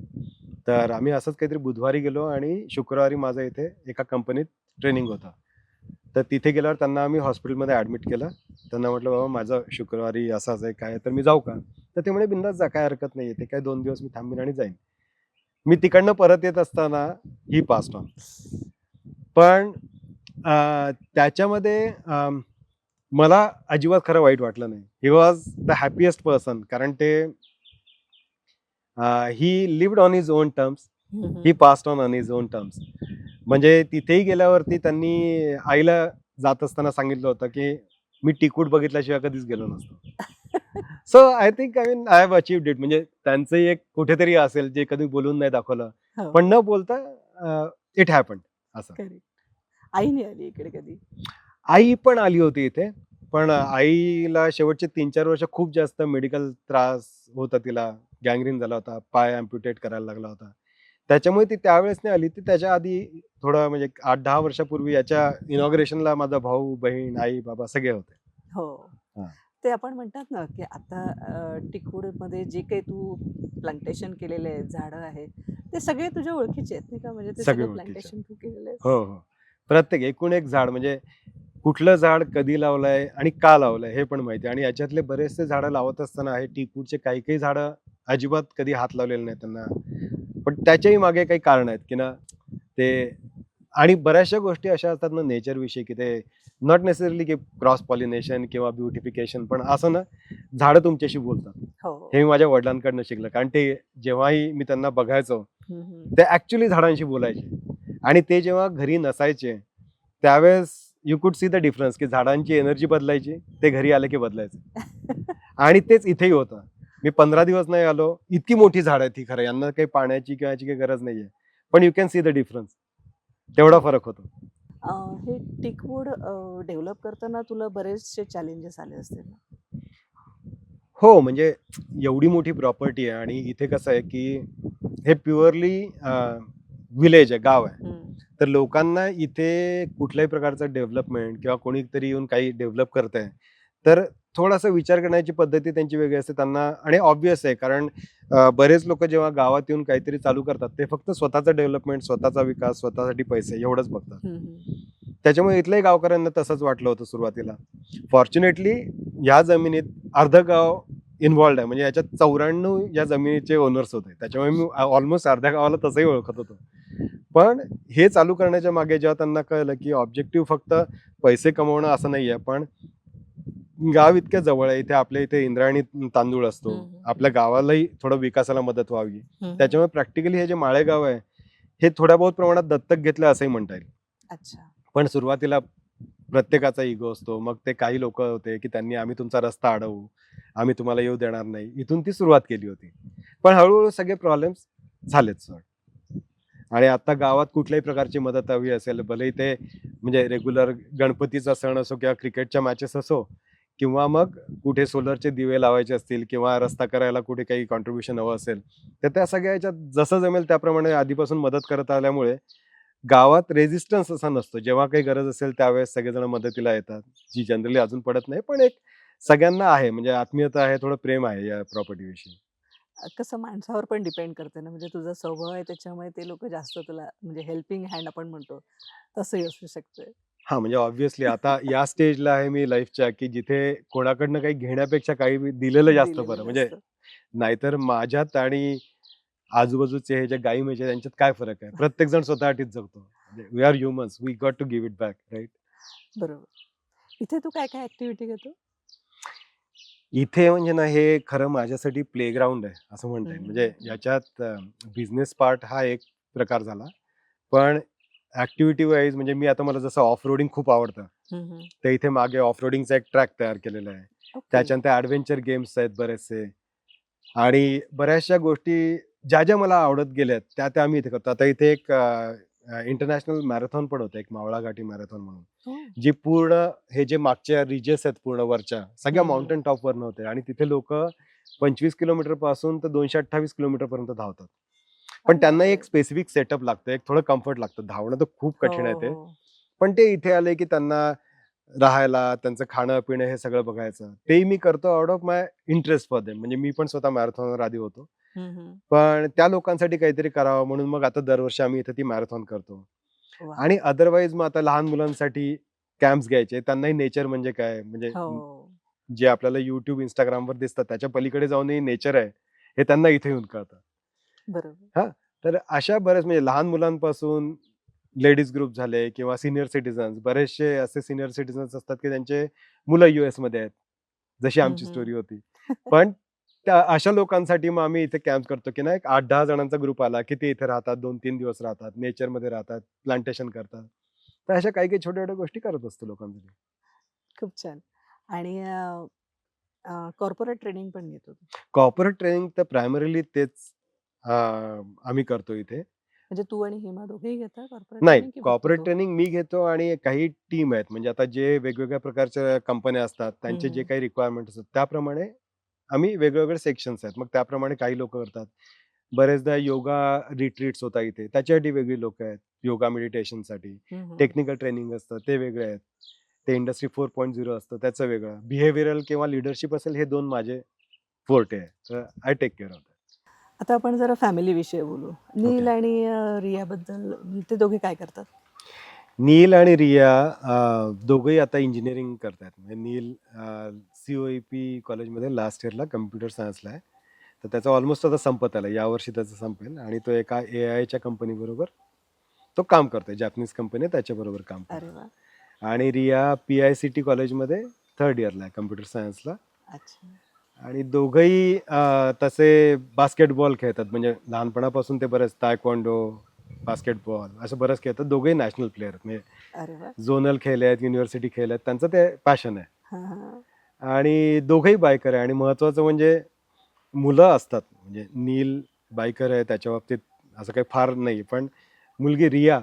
S1: तर आम्ही असंच काहीतरी बुधवारी गेलो आणि शुक्रवारी माझं इथे एका कंपनीत ट्रेनिंग होतं. तर तिथे गेल्यावर त्यांना आम्ही हॉस्पिटलमध्ये ॲडमिट केलं. त्यांना म्हटलं, "बाबा माझं शुक्रवारी असं-असं आहे, काय तर मी जाऊ का?" तर ते म्हणे, "बिनधास्त जा, काही हरकत नाही आहे. ते काय 2 दिवस मी थांबीन आणि जाईन." मी तिकडनं परत येत असताना ही पास्ड ऑन. पण त्याच्यामध्ये मला अजिबात खरं वाईट वाटलं नाही. He was the happiest person, कारण ते he lived on his own terms. He passed on on his own terms. म्हणजे तिथेही गेल्यावरती त्यांनी आईला जात असताना सांगितलं होतं, की मी टिकूट बघितल्याशिवाय कधीच गेलो नसतो. So I think I mean I have achieved it. म्हणजे त्यांचंही एक कुठेतरी असेल जे कधी बोलून नाही दाखवलं, पण न बोलता इट हॅपन्ड असं.
S3: करेक्ट. आई नाही आली इकडे कधी?
S1: आई पण आली होती इथे, पण आईला शेवटचे 3-4 वर्ष खूप जास्त मेडिकल त्रास होता तिला. गँग्रीन झाला होता, पाय अँप्युटेट करायला लागला होता. त्याच्यामुळे ती त्यावेळेस नाही आली. ती त्याच्या आधी थोडं म्हणजे 8-10 वर्षापूर्वी याच्या इनॉग्रेशनला माझा भाऊ, बहीण, आई, बाबा सगळे होते.
S3: हो.
S1: हां.
S3: ते आपण म्हणतात ना, की आता टिकवूडमध्ये जे काही तू प्लांटेशन केलेले आहेत, झाडं आहेत, ते सगळे तुझ्या ओळखीचे आहेत नाही का? म्हणजे ते
S1: सगळे
S3: सगळं
S1: ओळखीचे.
S3: प्लांटेशन तू केलेलं आहेस.
S1: हो, हो. प्रत्येक एकूण एक झाड, म्हणजे कुठलं झाड कधी लावलंय आणि का लावलंय हे पण माहिती आहे. आणि याच्यातले बरेचसे झाडं लावत असताना हे टीकवूडचे काही-काही झाडं अजिबात कधी हात लावलेले नाही त्यांना. पण त्याच्याही मागे काही कारण आहेत, की ना ते आणि बऱ्याचशा गोष्टी अशा असतात ना नेचरविषयी, की ते नॉट नेसेसरली की क्रॉस पॉलिनेशन किंवा ब्युटिफिकेशन, पण असं ना झाडं तुमच्याशी बोलतात.
S3: हो.
S1: हे मी माझ्या वडिलांकडनं शिकलं. कारण ते जेव्हाही मी त्यांना बघायचो,
S3: हं, हं.
S1: ते ॲक्चुअली झाडांशी बोलायचे. आणि ते जेव्हा घरी नसायचे, त्यावेळेस you could see the difference, की झाडांची एनर्जी बदलायची, ते घरी आले की बदलायचे. आणि तेच इथेही होतं. मी 15 दिवस नाही आलो, इतकी मोठी झाडं आहेत ही खरं, यांना काही पाण्याची किंवा याची काही गरज नाहीये. पण you can see the difference. तेवढा फरक होतो.
S3: हे टिकवूड डेव्हलप करताना तुला बरेचसे चॅलेंजेस आले असतील ना?
S1: हो, म्हणजे एवढी मोठी प्रॉपर्टी आहे आणि इथे कसं आहे, की हे प्युअरली विलेज आहे, गाव आहे.
S3: हं.
S1: तर लोकांना इथे कुठल्याही प्रकारचं डेव्हलपमेंट किंवा कोणीतरी येऊन काही डेव्हलप करतंय, तर थोडासा विचार करण्याची पद्धती त्यांची वेगळी असते त्यांना. आणि ऑब्व्हियस आहे, कारण बरेच लोकं जेव्हा गावात येऊन काहीतरी चालू करतात, ते फक्त स्वतःचं डेव्हलपमेंट, स्वतःचा विकास, स्वतःसाठी पैसे एवढंच बघतात.
S3: हं, हं.
S1: त्याच्यामुळे इथल्याही गावकऱ्यांना तसंच वाटलं होतं सुरुवातीला. फॉर्च्युनेटली ह्या जमिनीत अर्धं गाव इन्व्हॉल्व्ड आहे. म्हणजे याच्यात 94 या जमिनीचे ओनर्स होते. त्याच्यामुळे मी ऑलमोस्ट अर्ध्या गावाला तसंही ओळखत होतो. पण हे चालू करण्याच्या मागे जेव्हा त्यांना कळलं, की ऑब्जेक्टिव्ह फक्त पैसे कमवणं असं नाहीये, पण गाव इतक्या जवळ आहे. इथे आपल्या इथे इंद्रायणी तांदूळ असतो.
S3: हं, हं.
S1: आपल्या गावालाही थोडं विकासाला मदत व्हावी.
S3: हं, हं.
S1: त्याच्यामुळे प्रॅक्टिकली हे जे माळेगाव आहे, हे थोड्या बहुत प्रमाणात दत्तक घेतलं असंही म्हणता येईल.
S3: अच्छा.
S1: पण सुरुवातीला प्रत्येकाचा इगो असतो. मग ते काही लोकं होते, की त्यांनी आम्ही तुमचा रस्ता अडवू, आम्ही तुम्हाला येऊ देणार नाही. इथून ती सुरुवात केली होती. पण हळू सगळे प्रॉब्लेम्स झालेत सॉल्व्ह. आणि आता गावात कुठल्याही प्रकारची मदत हवी असेल, भलेही ते म्हणजे रेग्युलर गणपतीचा सण असो किंवा क्रिकेटच्या मॅचेस असो, किंवा मग कुठे सोलरचे दिवे लावायचे असतील किंवा रस्ता करायला कुठे काही कॉन्ट्रिब्युशन हवं असेल, तर त्या सगळ्या ह्याच्यात जसं जमेल त्याप्रमाणे आधीपासून मदत करत आल्यामुळे गावात रेझिस्टन्स असा नसतो. जेव्हा काही गरज असेल त्यावेळेस सगळेजण मदतीला येतात. जी जनरली अजून पडत नाही, पण एक सगळ्यांना आहे, म्हणजे आत्मीयता आहे, थोडं प्रेम आहे या प्रॉपर्टीविषयी.
S3: कसं माणसावर पण डिपेंड करते ना, म्हणजे तुझा स्वभाव आहे त्याच्यामुळे ते लोकं जास्त तुला म्हणजे हेल्पिंग हँड आपण म्हणतो, तसंही असू शकते.
S1: हां, म्हणजे ऑब्व्हियसली आता या स्टेजला आहे मी लाईफच्या, की जिथे कोणाकडनं काही घेण्यापेक्षा काही दिलेलं जास्त बरं.
S3: दिलेलं
S1: म्हणजे
S3: जास्त.
S1: नाहीतर माझ्यात आणि आजूबाजूचे हे जे गाई-म्हशी आहेत त्यांच्यात काय फरक आहे? प्रत्येक जण स्वतःसाठीच जगतो. म्हणजे we are humans, we got to give it back, right?
S3: बरोबर. इथे तू काय-काय ॲक्टिव्हिटी घेतो?
S1: इथे म्हणजे ना हे खरं माझ्यासाठी प्लेग्राऊंड आहे, असं म्हणता
S3: हं,
S1: येईल.
S3: हं,
S1: म्हणजे
S3: हं.
S1: याच्यात बिझनेस पार्ट हा एक प्रकार झाला. पण ॲक्टिव्हिटी वाईज म्हणजे मी आता मला जसं ऑफ रोडिंग खूप आवडतं.
S3: हं, हं.
S1: तर इथे मागे ऑफ रोडिंगचा एक ट्रॅक तयार केलेला आहे.
S3: ओके.
S1: त्याच्यानंतर ॲडव्हेंचर गेम्स आहेत बरेचसे. आणि बऱ्याचशा गोष्टी ज्या मला आवडत गेल्यात, त्या मी इथे करतो. आता इथे एक इंटरनॅशनल मॅरेथॉन पण होतं, एक मावळा घाटी मॅरेथॉन म्हणून,
S3: हो.
S1: जी पूर्ण हे जे मागच्या रिजेस आहेत पूर्ण वरच्या सगळ्या
S3: हम्म.
S1: माउंटेन टॉप वरनं होते आणि तिथे लोक 25 किलोमीटर पासून तर 228 किलोमीटर पर्यंत धावतात. पण
S3: अरे
S1: त्यांना
S3: बापरे.
S1: एक स्पेसिफिक सेटअप लागतं, एक थोडं कम्फर्ट लागतं. धावणं तर खूप
S3: हो
S1: कठीण आहे ते.
S3: हो.
S1: पण ते इथे आले की त्यांना राहायला, त्यांचं खाणं पिणं हे सगळं बघायचं. तेही मी करतो out of my interest for them. म्हणजे मी पण स्वतः मॅरेथॉनवर आधी होतो.
S3: हम्म.
S1: पण त्या लोकांसाठी काहीतरी करावं म्हणून मग आता दरवर्षी आम्ही इथे ती मॅरेथॉन करतो.
S3: वा.
S1: आणि अदरवाईज मग आता लहान मुलांसाठी कॅम्प्स घ्यायचे. त्यांनाही नेचर म्हणजे काय, म्हणजे
S3: हो.
S1: जे आपल्याला YouTube, Instagramवर दिसतं त्याच्या पलीकडे जाऊनही नेचर आहे, हे त्यांना इथे येऊन कळतं.
S3: बरोबर.
S1: हां, तर अशा बऱ्याच म्हणजे लहान मुलांपासून लेडीज ग्रुप झाले किंवा सीनियर सिटिझन्स, बरेचसे असे सीनियर सिटिझन्स असतात की त्यांचे मुलं US मध्ये आहेत. जशी आमची
S3: हम्म.
S1: स्टोरी होती. पण त्या अशा लोकांसाठी मग आम्ही इथे कॅम्प करतो, की ना एक 8-10 जणांचा ग्रुप आला, की ते इथे राहतात, 2-3 दिवस राहतात, नेचरमध्ये राहतात, प्लांटेशन करतात. तर अशा काही-काही छोट्या-छोट्या गोष्टी करत असतो लोकांसाठी.
S3: खूप छान. आणि कॉर्पोरेट ट्रेनिंग पण घेतो तू.
S1: कॉर्पोरेट ट्रेनिंग तर प्रायमरीली तेच आम्ही करतो इथे.
S3: म्हणजे तू आणि हेमा दोघेही घेता कॉर्पोरेट
S1: नाही,
S3: ट्रेनिंग की फक्त
S1: कॉर्पोरेट
S3: तू?
S1: ट्रेनिंग मी घेतो आणि काही टीम आहेत. म्हणजे आता जे वेगवेगळ्या प्रकारच्या कंपन्या असतात, त्यांचे जे
S3: हम्म.
S1: काही रिक्वायरमेंट असतात, त्याप्रमाणे आम्ही वेगवेगळे सेक्शन्स आहेत. मग त्याप्रमाणे काही लोकं करतात. बरेचदा योगा रिट्रीट्स होतात इथे, त्याच्यासाठी वेगळी लोकं आहेत. योगा मेडिटेशनसाठी.
S3: हम्म.
S1: टेक्निकल ट्रेनिंग असतं, ते वेगळे आहेत. ते इंडस्ट्री 4.0 असतं, त्याचं वेगळं. बिहेवियरल किंवा लीडरशिप असेल, हे 2 माझे फोर्टे आहेत. तर I take care of that.
S3: आता आपण जरा फॅमिली विषयी बोलू.
S1: ओके.
S3: नील आणि रियाबद्दल ते दोघे काय करतात?
S1: नील आणि रिया दोघंही आता इंजिनिअरिंग करतायत. म्हणजे नील COEP कॉलेजमध्ये लास्ट इयरला कम्प्युटर सायन्सला आहे. तर त्याचं ऑलमोस्ट आता संपत आलं. यावर्षी त्याचं संपेल आणि तो एका AIच्या कंपनीबरोबर तो काम करतोय. जॅपनीज कंपनी आहे त्याच्याबरोबर काम
S3: अरे
S1: करतो.
S3: वा.
S1: आणि रिया PICT कॉलेजमध्ये 3rd इयरला आहे कम्प्युटर सायन्सला.
S3: अच्छा.
S1: आणि दोघंही तसे बास्केटबॉल खेळतात. म्हणजे लहानपणापासून ते बरेच तायक्वॉन्डो, बास्केटबॉल असं बरंच खेळतात. दोघंही नॅशनल प्लेयर आहेत. म्हणजे
S3: अरे वा.
S1: झोनल खेळले आहेत, युनिव्हर्सिटी खेळले आहेत. त्यांचं ते पॅशन आहे.
S3: हा हा.
S1: आणि दोघंही बायकर आहे आणि महत्त्वाचं म्हणजे मुलं असतात. म्हणजे नील बायकर आहे, त्याच्या बाबतीत असं काही फार नाही. पण मुलगी रिया,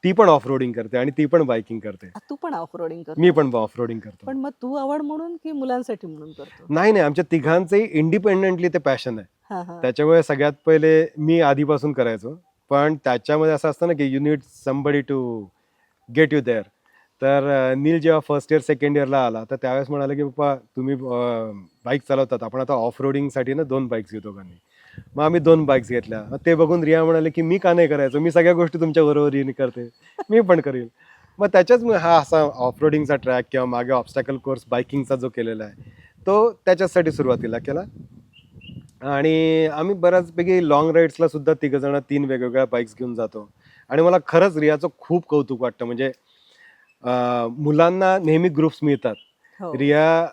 S1: ती पण ऑफ रोडिंग करते आणि ती पण बायकिंग करते.
S3: तू पण ऑफ रोडिंग
S1: मी
S3: करतो?
S1: पण ऑफ रोडिंग करतो.
S3: पण मग तू आवड म्हणून की मुलांसाठी म्हणून करतो?
S1: नाही, नाही. आमच्या तिघांचंही इंडिपेंडेंटली ते पॅशन आहे.
S3: हा हा.
S1: त्याच्यामुळे सगळ्यात पहिले मी आधीपासून करायचो. पण त्याच्यामध्ये असं असतं ना, की you need somebody to get you there. तर नील जेव्हा फर्स्ट इयर, सेकंड इयरला आला, तर त्यावेळेस म्हणाला, की "पप्पा तुम्ही बाईक चालवतात. आपण आता ऑफ रोडिंगसाठी ना 2 बाईक्स घेऊ दोघांनी." मग आम्ही 2 बाईक्स घेतल्या. मग ते बघून रिया म्हणाले, की "मी का नाही करायचं? मी सगळ्या गोष्टी तुमच्या बरोबरीने करते. मी पण करील." मग त्याच्याच हा असा ऑफ रोडिंगचा ट्रॅक किंवा मागे ऑब्स्टॅकल कोर्स बायकिंगचा जो केलेला आहे, तो त्याच्याचसाठी सुरुवातीला केला. आणि आम्ही बऱ्याचपैकी लाँग राईड्सला सुद्धा तिघंजणं 3 वेगवेगळ्या बाईक्स घेऊन जातो. आणि मला खरंच रियाचं खूप कौतुक वाटतं. म्हणजे मुलांना नेहमी ग्रुप्स मिळतात.
S3: हो.
S1: Riya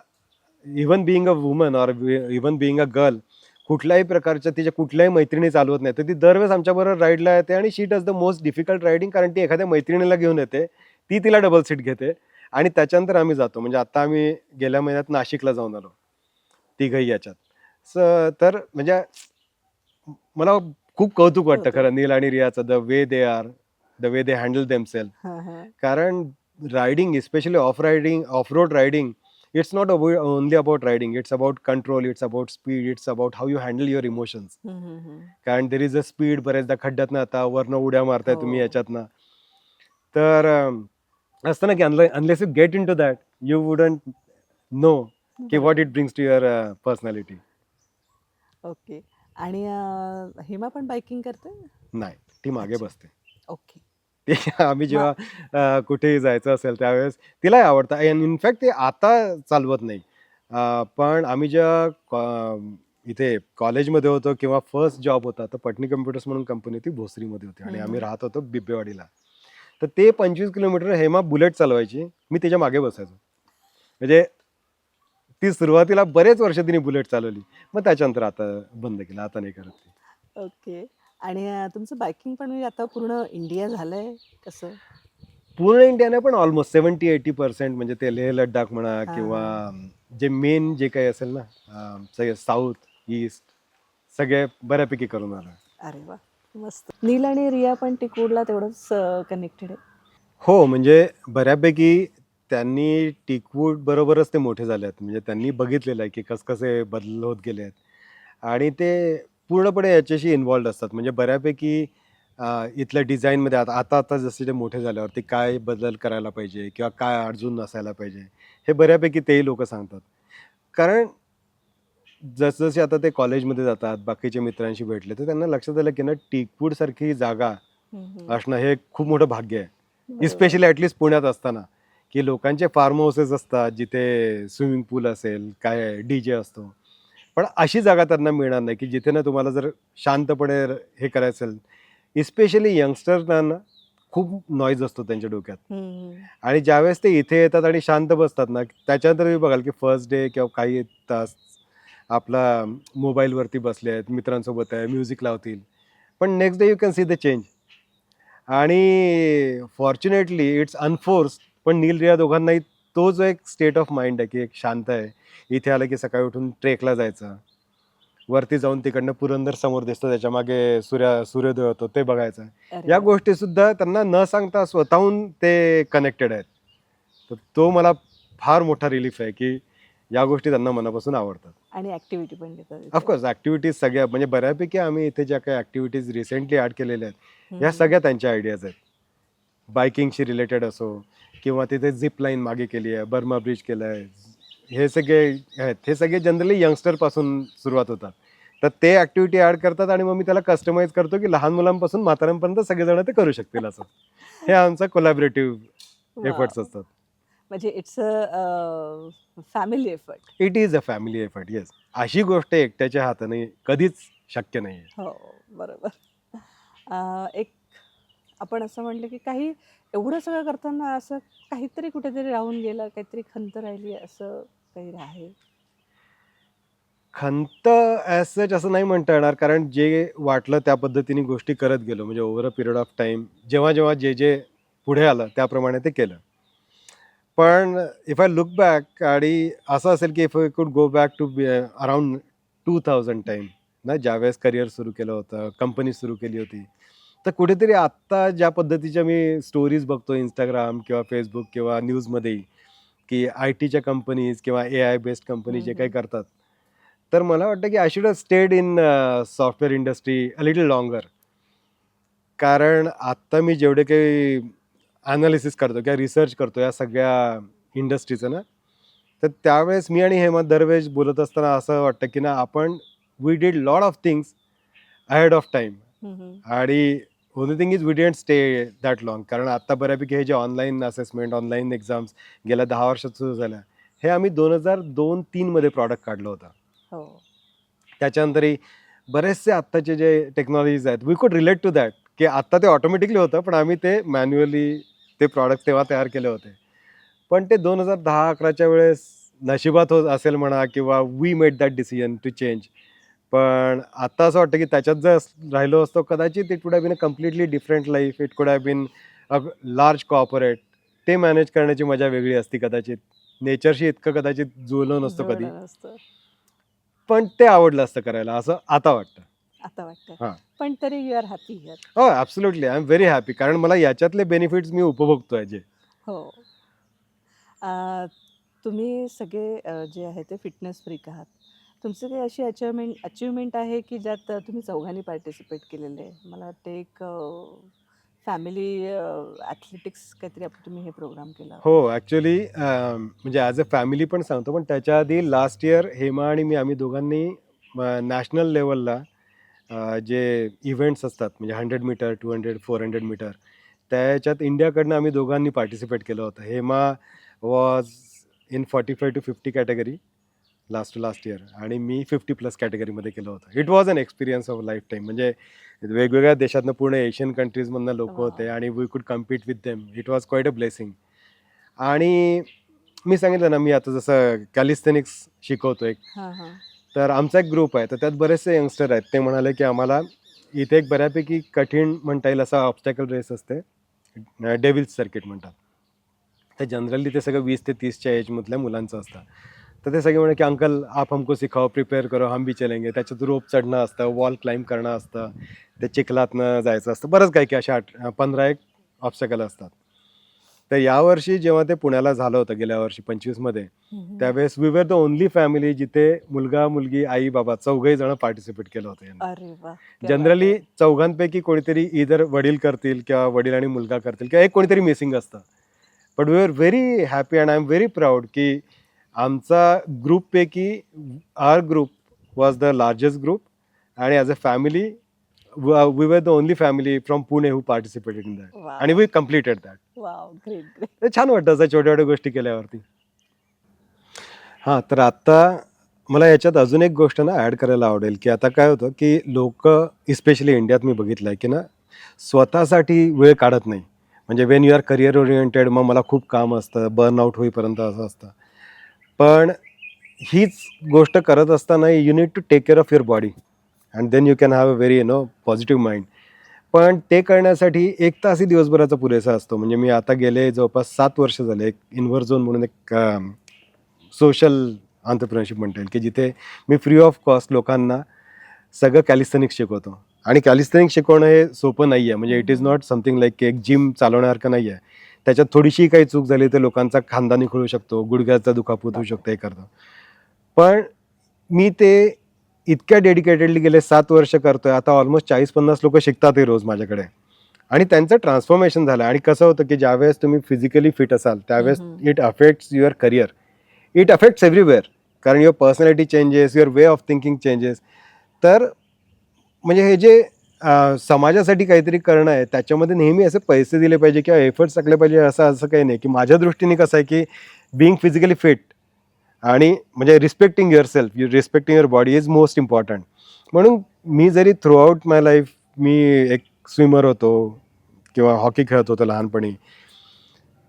S1: even being a woman or even being a girl कुठल्याही प्रकारच्या तिच्या कुठल्याही मैत्रिणी चालवत नाही. तर ती दरवेळेस आमच्याबरोबर राईडला येते आणि she does the most difficult riding, कारण ती एखाद्या मैत्रिणीला घेऊन येते. ती तिला डबल सीट घेते आणि त्याच्यानंतर आम्ही जातो. म्हणजे आता आम्ही गेल्या महिन्यात नाशिकला जाऊन आलो. तिघही याच्यात. तर म्हणजे मला खूप कौतुक वाटतं
S3: कौतुक.
S1: खरं नील आणि रियाचं. The way they are, the way they handle themselves.
S3: हा हा.
S1: कारण riding, specially off road riding, it's not only about riding. It's about control, it's about speed, it's about how you handle your emotions. कारण there is a speed. बरेचदा खड्ड्यातनं आता वरनं उड्या मारताय तुम्ही
S3: हो.
S1: याच्यातनं. तर असतं ना की unless you get into that you wouldn't know की what it brings to your personality.
S3: Okay. आणि हेमा पण बायकिंग करते?
S1: नाही, ती मागे
S3: अच्छा.
S1: बसते.
S3: ओके.
S1: ते आम्ही जेव्हा कुठेही जायचं असेल त्यावेळेस तिलाही आवडतं. इनफॅक्ट ते आता चालवत नाही. पण आम्ही जेव्हा इथे कॉलेजमध्ये होतो किंवा फर्स्ट जॉब होता, तर पटनी कम्प्युटर्स म्हणून कंपनी होती, भोसरीमध्ये होती आणि आम्ही राहत होतो बिबवेवाडीला. तर ते 25 किलोमीटर हेमा बुलेट चालवायची. मी तिच्या मागे बसायचो. म्हणजे ती सुरुवातीला बरेच वर्ष तिने बुलेट चालवली. मग त्याच्यानंतर आता बंद केलं. आता नाही करत ती.
S3: ओके. आणि तुमचं बायकिंग पण म्हणजे आता पूर्ण इंडिया झालंय कसं?
S1: पूर्ण इंडियाने पण ऑलमोस्ट 70-80% म्हणजे ते लेह लडाख म्हणा
S3: हा
S1: किंवा
S3: हा.
S1: जे मेन जे काही असेल ना, सगळे साऊथ, ईस्ट सगळे बऱ्यापैकी करून आलं.
S3: अरे वा. मस्त. नील आणि रिया पण टिकवूडला तेवढंच कनेक्टेड आहे.
S1: हो, म्हणजे बऱ्यापैकी त्यांनी टिकवूड बरोबरच ते मोठे झाले आहेत. म्हणजे त्यांनी बघितलेलं आहे, की कसे बदल होत गेले आहेत आणि ते पूर्णपणे याच्याशी इन्व्हॉल्वड असतात. म्हणजे बऱ्यापैकी इथल्या डिझाईनमध्ये आता जसे ते मोठे झाल्यावरती काय बदल करायला पाहिजे किंवा काय अजून असायला पाहिजे, हे बऱ्यापैकी तेही लोकं सांगतात. कारण जसजसे आता ते कॉलेजमध्ये जातात, बाकीच्या मित्रांशी भेटले, तर त्यांना लक्षात आलं, की ना टीकवूडसारखी जागा असणं हे खूप मोठं भाग्य आहे.
S3: बरोबर.
S1: स्पेशली ॲटलीस्ट पुण्यात असताना, की लोकांचे फार्म हाऊसेस असतात, जिथे स्विमिंग पूल असेल, काय डी-जे असतो. पण अशी जागा त्यांना मिळणार नाही, की जिथे ना तुम्हाला जर शांतपणे हे करायचं असेल, स्पेशली यंगस्टर्सना ना खूप नॉईज असतो त्यांच्या डोक्यात. आणि ज्यावेळेस ते इथे येतात आणि शांत बसतात ना, त्याच्यानंतर तुम्ही बघाल की फर्स्ट डे किंवा काही तास आपला मोबाईलवरती बसले आहेत, मित्रांसोबत आहे, म्युझिक लावतील. पण next day you can see the change. आणि फॉर्च्युनेटली इट्स अनफोर्स्ड, पण नील रिया दोघांनाही तो जो एक स्टेट ऑफ माइंड आहे, की एक शांत आहे. इथे आलं की सकाळी उठून ट्रेकला जायचं. वरती जाऊन तिकडनं पुरंदर समोर दिसतं, त्याच्यामागे सूर्योदय होतो ते बघायचं.
S3: अरे
S1: या
S3: वा.
S1: गोष्टीसुद्धा त्यांना न सांगता स्वतःहून ते कनेक्टेड आहेत. तर तो मला फार मोठा रिलीफ आहे, की या गोष्टी त्यांना मनापासून आवडतात.
S3: आणि ऍक्टिव्हिटी पण देतात इथे.
S1: ऑफकोर्स ॲक्टिव्हिटीज सगळ्या म्हणजे बऱ्यापैकी आम्ही इथे ज्या काही ॲक्टिव्हिटीज रिसेंटली ॲड केलेल्या आहेत, या सगळ्या त्यांच्या आयडियाज आहेत. बायकिंगशी रिलेटेड असो किंवा तिथे झिप लाईन मागे केली आहे, बर्मा ब्रिज केलं आहे. हे सगळे आहेत, हे सगळे जनरली यंगस्टरपासून सुरुवात होतात. तर ते ॲक्टिव्हिटी ॲड करतात आणि मग मी त्याला कस्टमाइज करतो, की लहान मुलांपासून म्हाताऱ्यांपर्यंत सगळेजण ते करू शकतील असं. हे आमचा कोलॅबोरेटिव्ह एफर्ट्स असतात.
S3: म्हणजे it's a family effort.
S1: It is a family effort, yes. अशी गोष्ट एकट्याच्या हाताने कधीच शक्य नाही आहे.
S3: हो, बरोबर. एक आपण असं म्हटलं की काही एवढं सगळं करताना असं काहीतरी कुठेतरी राहून गेलं, काहीतरी खंत राहिली असं काही आहे?
S1: खंत ॲज सच असं नाही म्हणता येणार, कारण जे वाटलं त्या पद्धतीने गोष्टी करत गेलो. म्हणजे over a period of time जेव्हा जे पुढे आलं त्याप्रमाणे ते केलं. पण इफ आय लुक बॅक आणि असं असेल की if I could go back to around 2000 time ना, ज्यावेळेस करिअर सुरू केलं होतं, कंपनी सुरू केली होती. तर कुठेतरी आत्ता ज्या पद्धतीच्या मी स्टोरीज बघतो Instagram किंवा Facebook किंवा न्यूजमध्येही, की आय-टीच्या कंपनीज किंवा एआय बेस्ड कंपनी जे काही करतात. तर मला वाटतं की I should have stayed in software industry a little longer. कारण आत्ता मी जेवढे काही ॲनालिसिस करतो किंवा रिसर्च करतो या सगळ्या इंडस्ट्रीचं ना, तर त्यावेळेस मी आणि हेमंत दरवेळेस बोलत असताना असं वाटतं की ना आपण we did lot of things ahead of time. आणि only thing is we didn't stay that long. कारण आत्ता बऱ्यापैकी हे जे ऑनलाईन असेसमेंट, ऑनलाईन एक्झाम्स गेल्या 10 वर्षात सुरू झाल्या, हे आम्ही 2002-03 मध्ये प्रॉडक्ट काढलं होतं.
S3: हो.
S1: त्याच्यानंतरही बरेचसे आत्ताचे जे टेक्नॉलॉजीज आहेत, वी कुड रिलेट टू दॅट, की आत्ता ते ऑटोमॅटिकली होतं, पण आम्ही ते मॅन्युअली ते प्रॉडक्ट तेव्हा तयार केले होते. पण ते 2010-11च्या वेळेस नशिबात होत असेल म्हणा किंवा we made that decision to change. पण आता असं वाटतं की त्याच्यात जर राहिलो असतो कदाचित it would have been a completely different life. It could have been a large corporate. ते मॅनेज करण्याची मजा वेगळी असती कदाचित. नेचरशी इतकं कदाचित जुळलो नसतो कधी.
S3: जुळलं नसतं.
S1: पण ते आवडलं असतं करायला असं आता वाटतं.
S3: आता वाटतं.
S1: हां.
S3: पण तरी यू आर हॅपी हिअर.
S1: हो, absolutely. I am very happy. कारण मला याच्यातले बेनिफिट्स मी उपभोगतोय जे.
S3: हो. तुम्ही सगळे जे आहे ते फिटनेस फ्रीक आहात. तुमची काही अशी अचिव्हमेंट आहे की ज्यात तुम्ही चौघांनी पार्टिसिपेट केलेलं आहे? मला वाटते एक फॅमिली ॲथलेटिक्स काहीतरी तुम्ही हे प्रोग्राम केला होता.
S1: हो, ॲक्चुअली म्हणजे ॲज अ फॅमिली पण सांगतो, पण त्याच्या आधी लास्ट इयर हेमा आणि मी आम्ही दोघांनी नॅशनल लेव्हलला जे इव्हेंट्स असतात म्हणजे 100 मीटर, 200, 400 मीटर, त्याच्यात इंडियाकडनं आम्ही दोघांनी पार्टिसिपेट केलं होतं. Hema was in 45 to 50 category last year आणि मी 50+ कॅटेगरीमध्ये केलं होतं. It was an experience of lifetime. म्हणजे वेगवेगळ्या देशातनं पूर्ण एशियन कंट्रीजमधनं लोकं होते आणि वी कुड compete with them. It was quite a blessing. आणि मी सांगितलं ना, मी आता जसं कॅलिस्थेनिक्स शिकवतो एक,
S3: हां, हां.
S1: तर आमचा एक ग्रुप आहे. तर त्यात बरेचसे यंगस्टर आहेत. ते म्हणाले की आम्हाला इथे एक बऱ्यापैकी कठीण म्हणता येईल असा ऑब्स्टॅकल रेस असते. डेव्हिल्स सर्किट म्हणतात. तर जनरली ते सगळं 20 ते 30च्या एजमधल्या मुलांचं असतं. तर ते सगळे म्हणे की अंकल आप हमको सिखाओ, प्रिपेअर करो, हम भी चलेंगे. त्याच्यात रोप चढणं असतं, वॉल क्लाइंब करणं असतं, ते चिखलातनं जायचं असतं, बरंच काही की अशा 15 एक ऑब्स्टॅकल असतात. तर यावर्षी जेव्हा ते पुण्याला झालं होतं गेल्या वर्षी 25मध्ये, त्यावेळेस we were the only family जिथे मुलगा मुलगी आई बाबा चौघही जण पार्टिसिपेट केलं होतं यांनी.
S3: अरे वा, क्या
S1: जनरली
S3: बात आहे.
S1: चौघांपैकी कोणीतरी इधर वडील करतील किंवा वडील आणि मुलगा करतील किंवा एक कोणीतरी मिसिंग असतं. But we are very happy and I am very proud की आमचा ग्रुपपैकी our group was the largest group आणि as a family we were the only family from Pune who participated in that
S3: Wow.
S1: आणि we completed that.
S3: Wow, great great.
S1: ते छान वाटतं असं छोट्या छोट्या गोष्टी केल्यावरती. हां, तर आता मला याच्यात अजून एक गोष्ट ना ॲड करायला आवडेल, की आता काय होतं, की लोकं इस्पेशली इंडियात मी बघितलं आहे, की ना स्वतःसाठी वेळ काढत नाही. म्हणजे when you are career oriented मग मला खूप काम असतं, बर्नआउट होईपर्यंत असं असतं. पण हीच गोष्ट करत असताना you need to take care of your body and then you can have a very positive mind. पण ते करण्यासाठी 1 तासही दिवसभराचा पुरेसा असतो. म्हणजे मी आता गेले जवळपास 7 वर्ष झाले एक इन्व्हर झोन म्हणून एक सोशल एंटरप्रेन्योरशिप म्हणता येईल, की जिथे मी फ्री ऑफ कॉस्ट लोकांना सगळं कॅलिस्थेनिक्स शिकवतो. आणि कॅलिस्थेनिक्स शिकवणं हे सोपं नाही आहे. म्हणजे it is not something like एक जिम चालवण्यासारखं नाही आहे. त्याच्यात थोडीशी काही चूक झाली तर लोकांचा खांदा निखळू शकतो, गुडघ्याचा दुखापत होऊ शकतो, हे करतो. पण मी ते इतक्या डेडिकेटेडली गेले 7 वर्ष करतोय. आता ऑलमोस्ट 40-50 लोकं शिकतातही रोज माझ्याकडे आणि त्यांचं ट्रान्सफॉर्मेशन झालं. आणि कसं होतं, की ज्यावेळेस तुम्ही फिजिकली फिट असाल त्यावेळेस it affects your career, it affects everywhere. कारण your personality changes, your way of thinking changes. तर म्हणजे हे जे समाजासाठी काहीतरी करणं आहे त्याच्यामध्ये नेहमी असे पैसे दिले पाहिजे किंवा एफर्ट्स टाकले पाहिजे असं काही नाही. की माझ्या दृष्टीने कसं आहे, की बिईंग फिजिकली फिट आणि म्हणजे respecting your self, respecting your body is most important. म्हणून मी जरी थ्रू आउट माय लाईफ मी एक स्विमर होतो किंवा हॉकी खेळत होतो लहानपणी,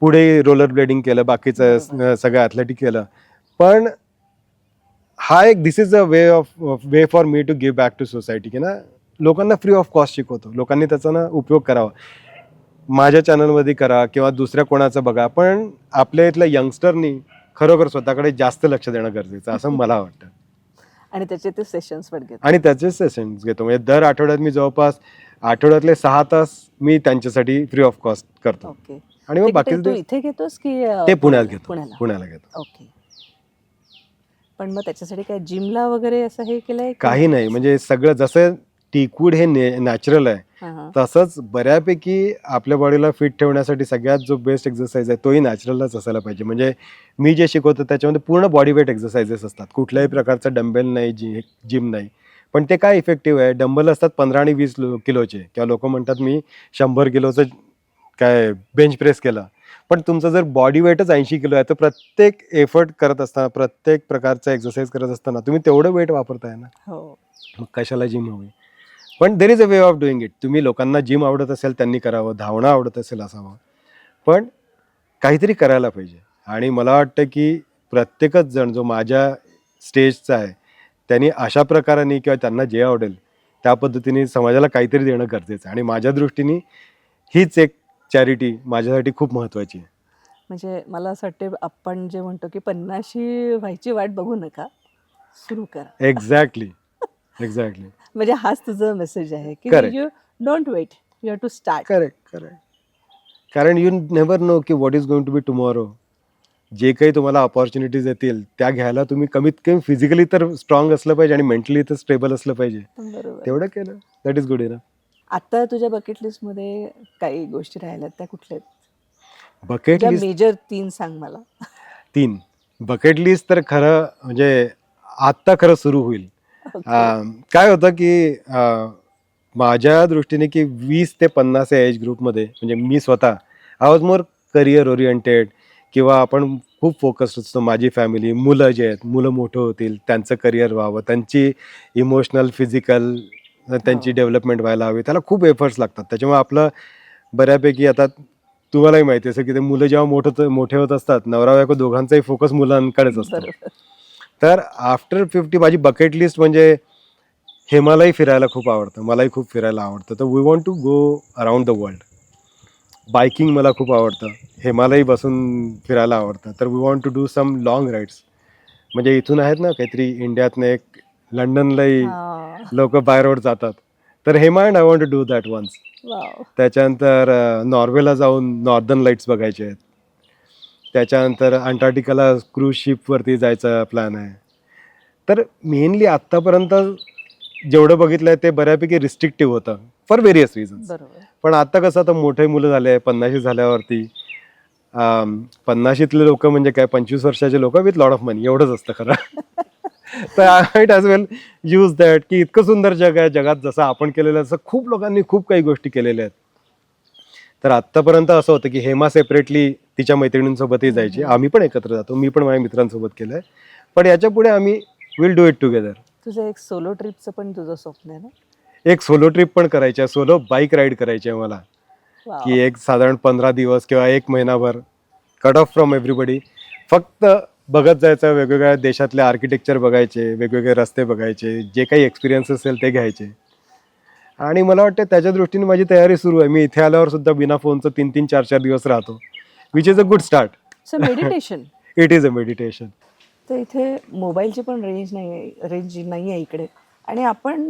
S1: पुढे रोलर ब्लेडिंग केलं, बाकीचं सगळं ॲथलेटिक केलं. पण हा एक this is a way for me to give back to society, की ना लोकांना फ्री ऑफ कॉस्ट शिकवतो. लोकांनी त्याचा ना उपयोग करावा. माझ्या चॅनलमध्ये करा किंवा दुसऱ्या कोणाचं बघा, पण आपल्या इथल्या यंगस्टरनी खरोखर स्वतःकडे जास्त लक्ष देणं गरजेचं असं मला वाटतं.
S3: आणि त्याचे ते सेशन्स पण घेतो.
S1: आणि त्याचे सेशन्स घेतो. म्हणजे दर आठवड्यात मी जवळपास आठवड्यातले 6 तास मी त्यांच्यासाठी फ्री ऑफ कॉस्ट करतो.
S3: ओके.
S1: आणि मग
S3: ते कुठे
S1: बाकी
S3: तू इथे घेतोस की
S1: ते पुण्यात घेतो.
S3: पुण्याला
S1: घेतो.
S3: ओके. पण मग त्याच्यासाठी काय जिमला वगैरे असं हे केलंय की
S1: काही नाही. म्हणजे सगळं जसं टीकवूड हे नॅचरल आहे,
S3: हां, हां.
S1: तसंच बऱ्यापैकी आपल्या बॉडीला फिट ठेवण्यासाठी सगळ्यात जो बेस्ट एक्सरसाइज आहे तोही नॅचरलच असायला पाहिजे. म्हणजे मी जे शिकवतो त्याच्यामध्ये पूर्ण बॉडी वेट एक्सरसाइजेस असतात. कुठल्याही प्रकारचा डंबेल नाही, जिम नाही. पण ते काय इफेक्टिव्ह आहे, डंबल असतात 15 आणि 20 किलोचे किंवा लोक म्हणतात मी 100 किलोचं काय बेंच प्रेस केला. पण तुमचं जर बॉडी वेटच 80 किलो आहे तर प्रत्येक एफर्ट करत असताना, प्रत्येक प्रकारचा एक्सरसाइज करत असताना तुम्ही तेवढं वेट वापरताय ना,
S3: हो.
S1: मग कशाला जिम हवी. पण there is a way of doing it. तुम्ही लोकांना जिम आवडत असेल त्यांनी करावं, धावणं आवडत असेल असावं, पण काहीतरी करायला पाहिजे. आणि मला वाटतं की प्रत्येकच जण जो माझ्या स्टेजचा आहे त्यांनी अशा प्रकाराने किंवा त्यांना जे आवडेल त्या पद्धतीने समाजाला काहीतरी देणं गरजेचं आहे. आणि माझ्या दृष्टीने हीच एक चॅरिटी माझ्यासाठी खूप महत्त्वाची आहे.
S3: म्हणजे मला असं वाटतं आपण जे म्हणतो की 50शी व्हायची वाट बघू नका, सुरू करा.
S1: एक्झॅक्टली.
S3: म्हणजे हाच तुझा मेसेज आहे की
S1: Correct.
S3: You don't wait, you have to start.
S1: Correct. कारण यू नेव्हर नो की what is going to be tomorrow. जे काही तुम्हाला अपॉर्च्युनिटीज येतील त्या घ्यायला तुम्ही कमीत कमी फिजिकली तर स्ट्रॉंग असलं पाहिजे आणि मेंटली तर स्टेबल असलं पाहिजे.
S3: बरोबर.
S1: तेवढं केलं दॅट इज गुड इनफ.
S3: आता तुझ्या बकेट लिस्ट मध्ये काही गोष्टी राहिल्यात त्या कुठल्या आहेत?
S1: बकेट
S3: ज्या
S1: लिस्ट
S3: मेजर 3 सांग मला.
S1: 3. बकेट लिस्ट तर खरं म्हणजे आत्ता खरं सुरू होईल. काय होतं की माझ्या दृष्टीने की 20 ते 50 या एज ग्रुपमध्ये म्हणजे मी स्वतः I was more career oriented किंवा आपण खूप फोकस्ड असतो. माझी फॅमिली, मुलं जे आहेत, मुलं मोठं होतील, त्यांचं करिअर व्हावं, त्यांची इमोशनल, फिजिकल त्यांची डेव्हलपमेंट व्हायला हवी. त्याला खूप एफर्ट्स लागतात. त्याच्यामुळे आपलं बऱ्यापैकी आता तुम्हालाही माहिती असेल की ते मुलं जेव्हा मोठे होत असतात, नवरा बायको दोघांचाही फोकस मुलांकडेच असतो.
S3: बरोबर.
S1: तर आफ्टर 50 माझी बकेट लिस्ट म्हणजे हिमालय फिरायला खूप आवडतं. मलाही खूप फिरायला आवडतं. तर we want to go around the world. Biking मला खूप आवडतं. हिमालय बसून फिरायला आवडतं. तर we want to do some long rides. म्हणजे इथून आहेत ना काहीतरी इंडियातनं एक लंडनलाही
S3: हा.
S1: लोक बाय रोड जातात. तर Hema and I want to do that once.
S3: Wow.
S1: त्याच्यानंतर नॉर्वेला जाऊन नॉर्दर्न लाईट्स बघायचे आहेत. त्याच्यानंतर अंटार्क्टिकाला क्रूज शिपवरती जायचा प्लॅन आहे. तर मेनली आत्तापर्यंत जेवढं बघितलं आहे ते बऱ्यापैकी रिस्ट्रिक्टिव्ह होतं फॉर व्हेरियस रिझन्स.
S3: बरोबर.
S1: पण आता कसं आता मोठे मुलं झाले 50 झाल्यावरती 50तले लोक म्हणजे काय 25 वर्षाचे लोक विथ लॉट ऑफ मनी एवढंच असतं खरं. तर I might as well use that की इतकं सुंदर जग आहे, जगात जसं आपण केलेलं असं खूप लोकांनी खूप काही गोष्टी केलेल्या आहेत. तर आत्तापर्यंत असं होतं की हेमा सेपरेटली तिच्या मैत्रिणींसोबतही जायची, आम्ही पण एकत्र जातो, मी पण माझ्या मित्रांसोबत केलंय. पण याच्या पुढे आम्ही विल डू इट टुगेदर.
S3: तुझं एक सोलो ट्रिपचं पण तुझं स्वप्न आहे ना?
S1: एक सोलो ट्रिप पण करायची आहे, सोलो बाईक राईड करायची आहे मला,
S3: वाव.
S1: की एक साधारण 15 दिवस किंवा एक महिनाभर कट ऑफ फ्रॉम एव्हरीबडी, फक्त बघत जायचं, वेगवेगळ्या देशातले आर्किटेक्चर बघायचे, वेगवेगळे रस्ते बघायचे, जे काही एक्सपिरियन्स असेल ते घ्यायचे. आणि मला वाटतं त्याच्या दृष्टीने माझी तयारी सुरू आहे. मी इथे आल्यावर सुद्धा बिना फोनचं 3-3, 4-4 दिवस राहतो, which is a good start.
S3: So meditation.
S1: It is a meditation.
S3: तर इथे मोबाईलची पण रेंज नाही आहे इकडे, आणि आपण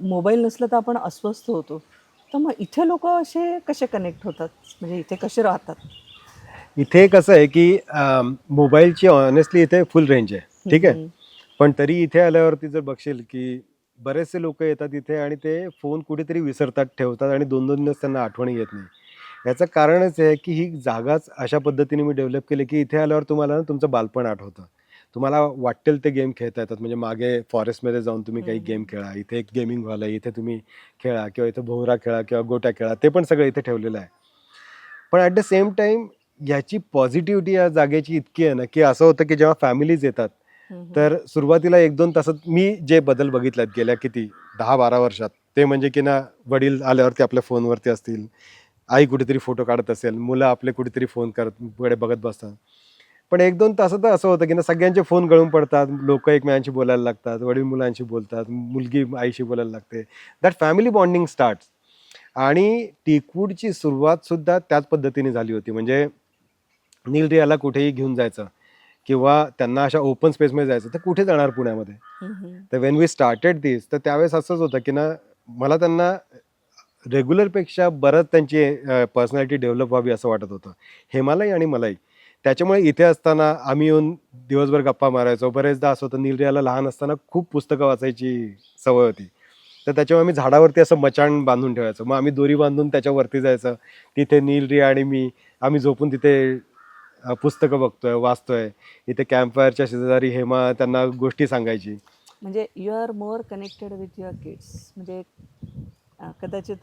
S3: मोबाईल नसलं तर आपण अस्वस्थ होतो. तर मग इथे लोक असे कसे कनेक्ट होतात, म्हणजे इथे कसे राहतात?
S1: इथे कसं आहे की मोबाईलची ऑनेस्टली इथे फुल रेंज आहे, ठीक आहे. पण तरी इथे आल्यावरती जर बघशील की बरेचसे लोक येतात इथे आणि ते फोन कुठेतरी विसरतात, ठेवतात आणि 2-2 दिवस त्यांना आठवणी येत नाही. याचं कारणच आहे की ही जागाच अशा पद्धतीने मी डेव्हलप केली की इथे आल्यावर तुम्हाला ना तुमचं बालपण आठवतं. तुम्हाला वाटेल ते गेम खेळता येतात. म्हणजे मागे फॉरेस्टमध्ये जाऊन तुम्ही काही गेम खेळा, इथे एक गेमिंग हॉल आहे, इथे तुम्ही खेळा किंवा इथे भोवरा खेळा किंवा गोट्या खेळा, ते पण सगळं इथे ठेवलेलं आहे. पण ॲट द सेम टाईम याची पॉझिटिव्हिटी या जागेची इतकी आहे ना की असं होतं की जेव्हा फॅमिलीज येतात तर सुरुवातीला 1-2 तासात मी जे बदल बघितलेत गेल्या किती 10-12 वर्षात, ते म्हणजे की ना वडील आल्यावरती आपल्या फोनवरती असतील, आई कुठेतरी फोटो काढत असेल, मुलं आपले कुठेतरी फोन कडे बघत बसतात. पण 1-2 तासात असं होतं की ना सगळ्यांचे फोन गळून पडतात, लोक एकमेकांशी बोलायला लागतात, वडील मुलांशी बोलतात, मुलगी आईशी बोलायला लागते. That family bonding start. आणि टीकवूडची सुरुवात सुद्धा त्याच पद्धतीने झाली होती. म्हणजे नीलरियाला कुठेही घेऊन जायचं किंवा त्यांना अशा ओपन स्पेसमध्ये जायचं तर कुठे जाणार पुण्यामध्ये. तर वेन वी स्टार्टेड दिस, तर त्यावेळेस असंच होतं की ना मला त्यांना रेग्युलरपेक्षा बरंच त्यांची पर्सनॅलिटी डेव्हलप व्हावी असं वाटत होतं, हेमालाही आणि मलाही. त्याच्यामुळे इथे असताना आम्ही येऊन दिवसभर गप्पा मारायचो. बरेचदा असं होतं, नीलरियाला लहान असताना खूप पुस्तकं वाचायची सवय होती, तर त्याच्यामुळे आम्ही झाडावरती असं मचाण बांधून ठेवायचं. मग आम्ही दोरी बांधून त्याच्यावरती जायचं, तिथे नीलरिया आणि मी आम्ही झोपून तिथे पुस्तकं बघतोय, वाचतोय. इथे कॅम्पफायरच्या शेजारी हेमा त्यांना गोष्टी सांगायची.
S3: म्हणजे you are more connected with your kids. म्हणजे कदाचित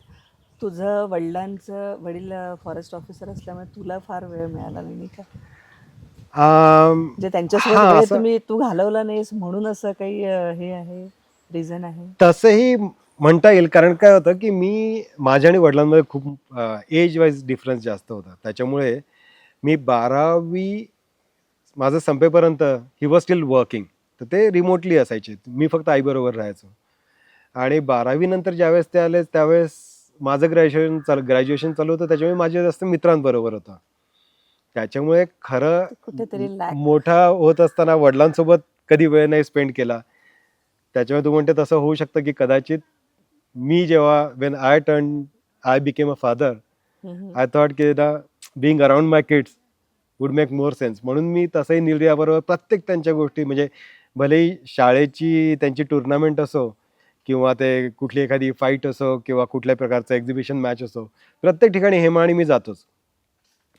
S3: तुझं वडील फॉरेस्ट ऑफिसर असल्यामुळे तुला फार वेळ मिळाला नाही का? म्हणजे त्यांच्यासोबत
S1: हां,
S3: वेळ
S1: असं
S3: तू घालवला नाहीस म्हणून असं काही हे आहे, रिझन आहे?
S1: तसंही म्हणता येईल. कारण काय होतं की मी माझ्या आणि वडिलांमध्ये खूप एज वाईज डिफरन्स जास्त होता. त्याच्यामुळे मी 12वी माझं संपेपर्यंत ही वॉज स्टील वर्किंग, तर ते रिमोटली असायचे. मी फक्त आईबरोबर राहायचो. आणि 12वी नंतर ज्यावेळेस ते आले त्यावेळेस माझं ग्रॅज्युएशन चालू होतं, त्याच्यामुळे माझे जास्त मित्रांबरोबर होतं. त्याच्यामुळे खरं
S3: कुठेतरी लॅक.
S1: मोठा होत असताना वडिलांसोबत कधी वेळ नाही स्पेंड केला. त्याच्यामुळे तू म्हणते तसं होऊ शकतं की कदाचित मी जेव्हा when I became a father, I thought की being around my kids would make more sense. म्हणून मी तसंही नीलरियाबरोबर प्रत्येक त्यांच्या गोष्टी, म्हणजे भलेही शाळेची त्यांची टुर्नामेंट असो किंवा ते कुठली एखादी फाईट असो किंवा कुठल्या प्रकारचं एक्झिबिशन मॅच असो, प्रत्येक ठिकाणी हेमा आणि मी जातोच.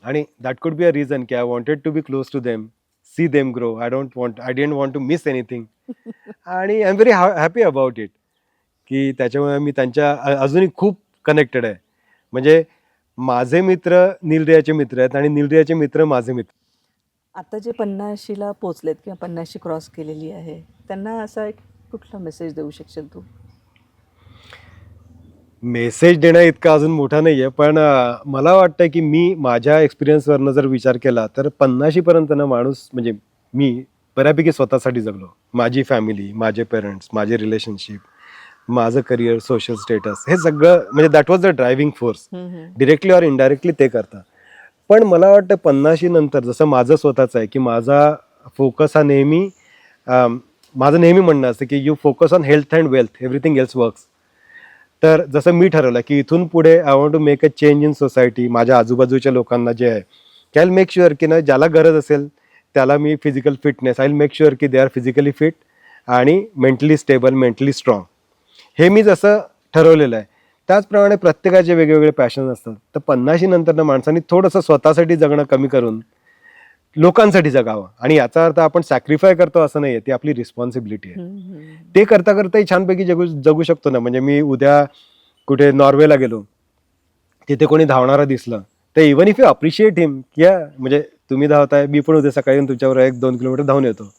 S1: आणि that could be a reason की I wanted to be close to them, see them grow. I didn't want to miss anything. आणि I am very happy about it की त्याच्यामुळे मी त्यांच्या अजूनही खूप कनेक्टेड आहे. म्हणजे माझे मित्र नीलरियाचे मित्र आहेत आणि नीलरियाचे मित्र माझे मित्र.
S3: आता जे 50ला पोचलेत किंवा 50 क्रॉस केलेली आहे, त्यांना असा एक कुठला मेसेज देऊ शकशील तू?
S1: मेसेज देणं इतका अजून मोठा नाही आहे, पण मला वाटतं की मी माझ्या एक्सपिरियन्सवरनं जर विचार केला तर 50शीपर्यंत ना माणूस, म्हणजे मी बऱ्यापैकी स्वतःसाठी जगलो. माझी फॅमिली, माझे पेरेंट्स, माझे रिलेशनशिप, माझं करिअर, सोशल स्टेटस, हे सगळं म्हणजे that was the driving force. Directly or indirectly ते करता. पण मला वाटतं 50शी नंतर जसं माझं स्वतःचं आहे की माझा फोकस हा नेहमी माझं नेहमी म्हणणं असतं की you focus on health and wealth, everything else works. तर जसं मी ठरवलं की इथून पुढे I want to make a change in society. माझ्या आजूबाजूच्या लोकांना जे आहे की आय विल मेक शुअर की ना ज्याला गरज असेल त्याला मी physical fitness, I will make sure की दे आर फिजिकली फिट आणि मेंटली स्टेबल, मेंटली स्ट्रॉंग. हे मी जसं ठरवलेलं आहे त्याचप्रमाणे प्रत्येकाचे वेगवेगळे पॅशन असतात. तर 50 नंतर माणसांनी थोडंसं स्वतःसाठी जगणं कमी करून लोकांसाठी जगावं. आणि याचा अर्थ आपण सॅक्रिफाय करतो असं नाही आहे, ती आपली रिस्पॉन्सिबिलिटी आहे. ते करता करताही छानपैकी जगू शकतो ना. म्हणजे मी उद्या कुठे नॉर्वेला गेलो, तिथे कोणी धावणारा दिसलं तर इवन इफ यू अप्रिशिएट हिम, या म्हणजे तुम्ही धावताय, मी पण उद्या सकाळी येऊन तुमच्यावर 1-2 किलोमीटर धावून येतो.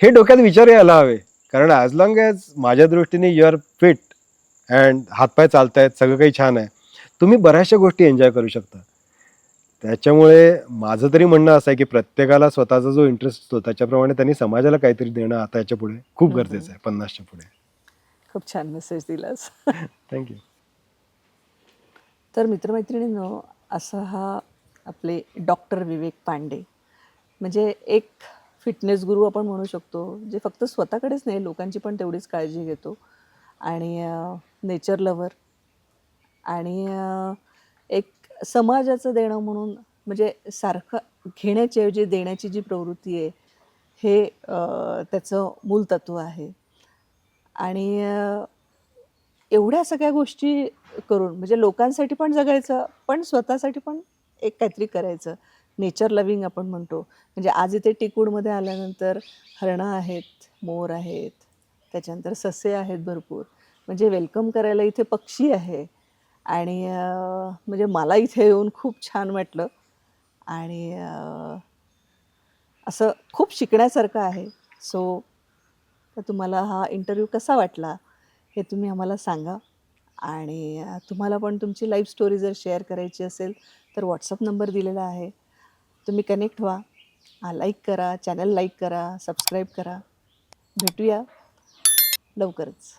S1: हे डोक्यात विचार यायला हवे. कारण ॲज लॉंग ॲज माझ्या दृष्टीने यू आर फिट अँड हातपाय चालतायत, सगळं काही छान आहे, तुम्ही बऱ्याचशा गोष्टी एन्जॉय करू शकता. त्याच्यामुळे माझं तरी म्हणणं असं आहे की प्रत्येकाला स्वतःचा जो इंटरेस्ट असतो त्याच्याप्रमाणे त्यांनी समाजाला काहीतरी देणं आता याच्या पुढे खूप गरजेचं आहे, 50च्या पुढे.
S3: खूप छान मेसेज दिलास.
S1: थँक्यू.
S3: तर मित्रमैत्रिणींनो, असा हा आपले डॉक्टर विवेक पांडे, म्हणजे एक फिटनेस गुरु आपण म्हणू शकतो, जे फक्त स्वतःकडेच नाही लोकांची पण तेवढीच काळजी घेतो. आणि नेचर लवर आणि एक समाजाचं देणं म्हणून, म्हणजे सारखं घेण्याच्याऐवजी देण्याची जी प्रवृत्ती आहे हे त्याचं मूलतत्व आहे. आणि एवढ्या सगळ्या गोष्टी करून म्हणजे लोकांसाठी पण जगायचं, पण स्वतःसाठी पण एक काहीतरी करायचं. नेचर लव्हिंग आपण म्हणतो. म्हणजे आज इथे टिकूडमध्ये आल्यानंतर हरणं आहेत, मोर आहेत, त्याच्यानंतर ससे आहेत भरपूर. म्हणजे वेलकम करायला इथे पक्षी आहे. आणि म्हणजे मला इथे येऊन खूप छान वाटलं. आणि असं खूप शिकण्यासारखं आहे. सो तर तुम्हाला हा इंटरव्ह्यू कसा वाटला हे तुम्ही आम्हाला सांगा. आणि तुम्हाला पण तुमची लाईफ स्टोरी जर शेअर करायची असेल तर व्हॉट्सअप नंबर दिलेला आहे, तुम्ही कनेक्ट व्हा, लाईक करा, चॅनल लाईक करा, सबस्क्राईब करा. भेटूया लवकरच.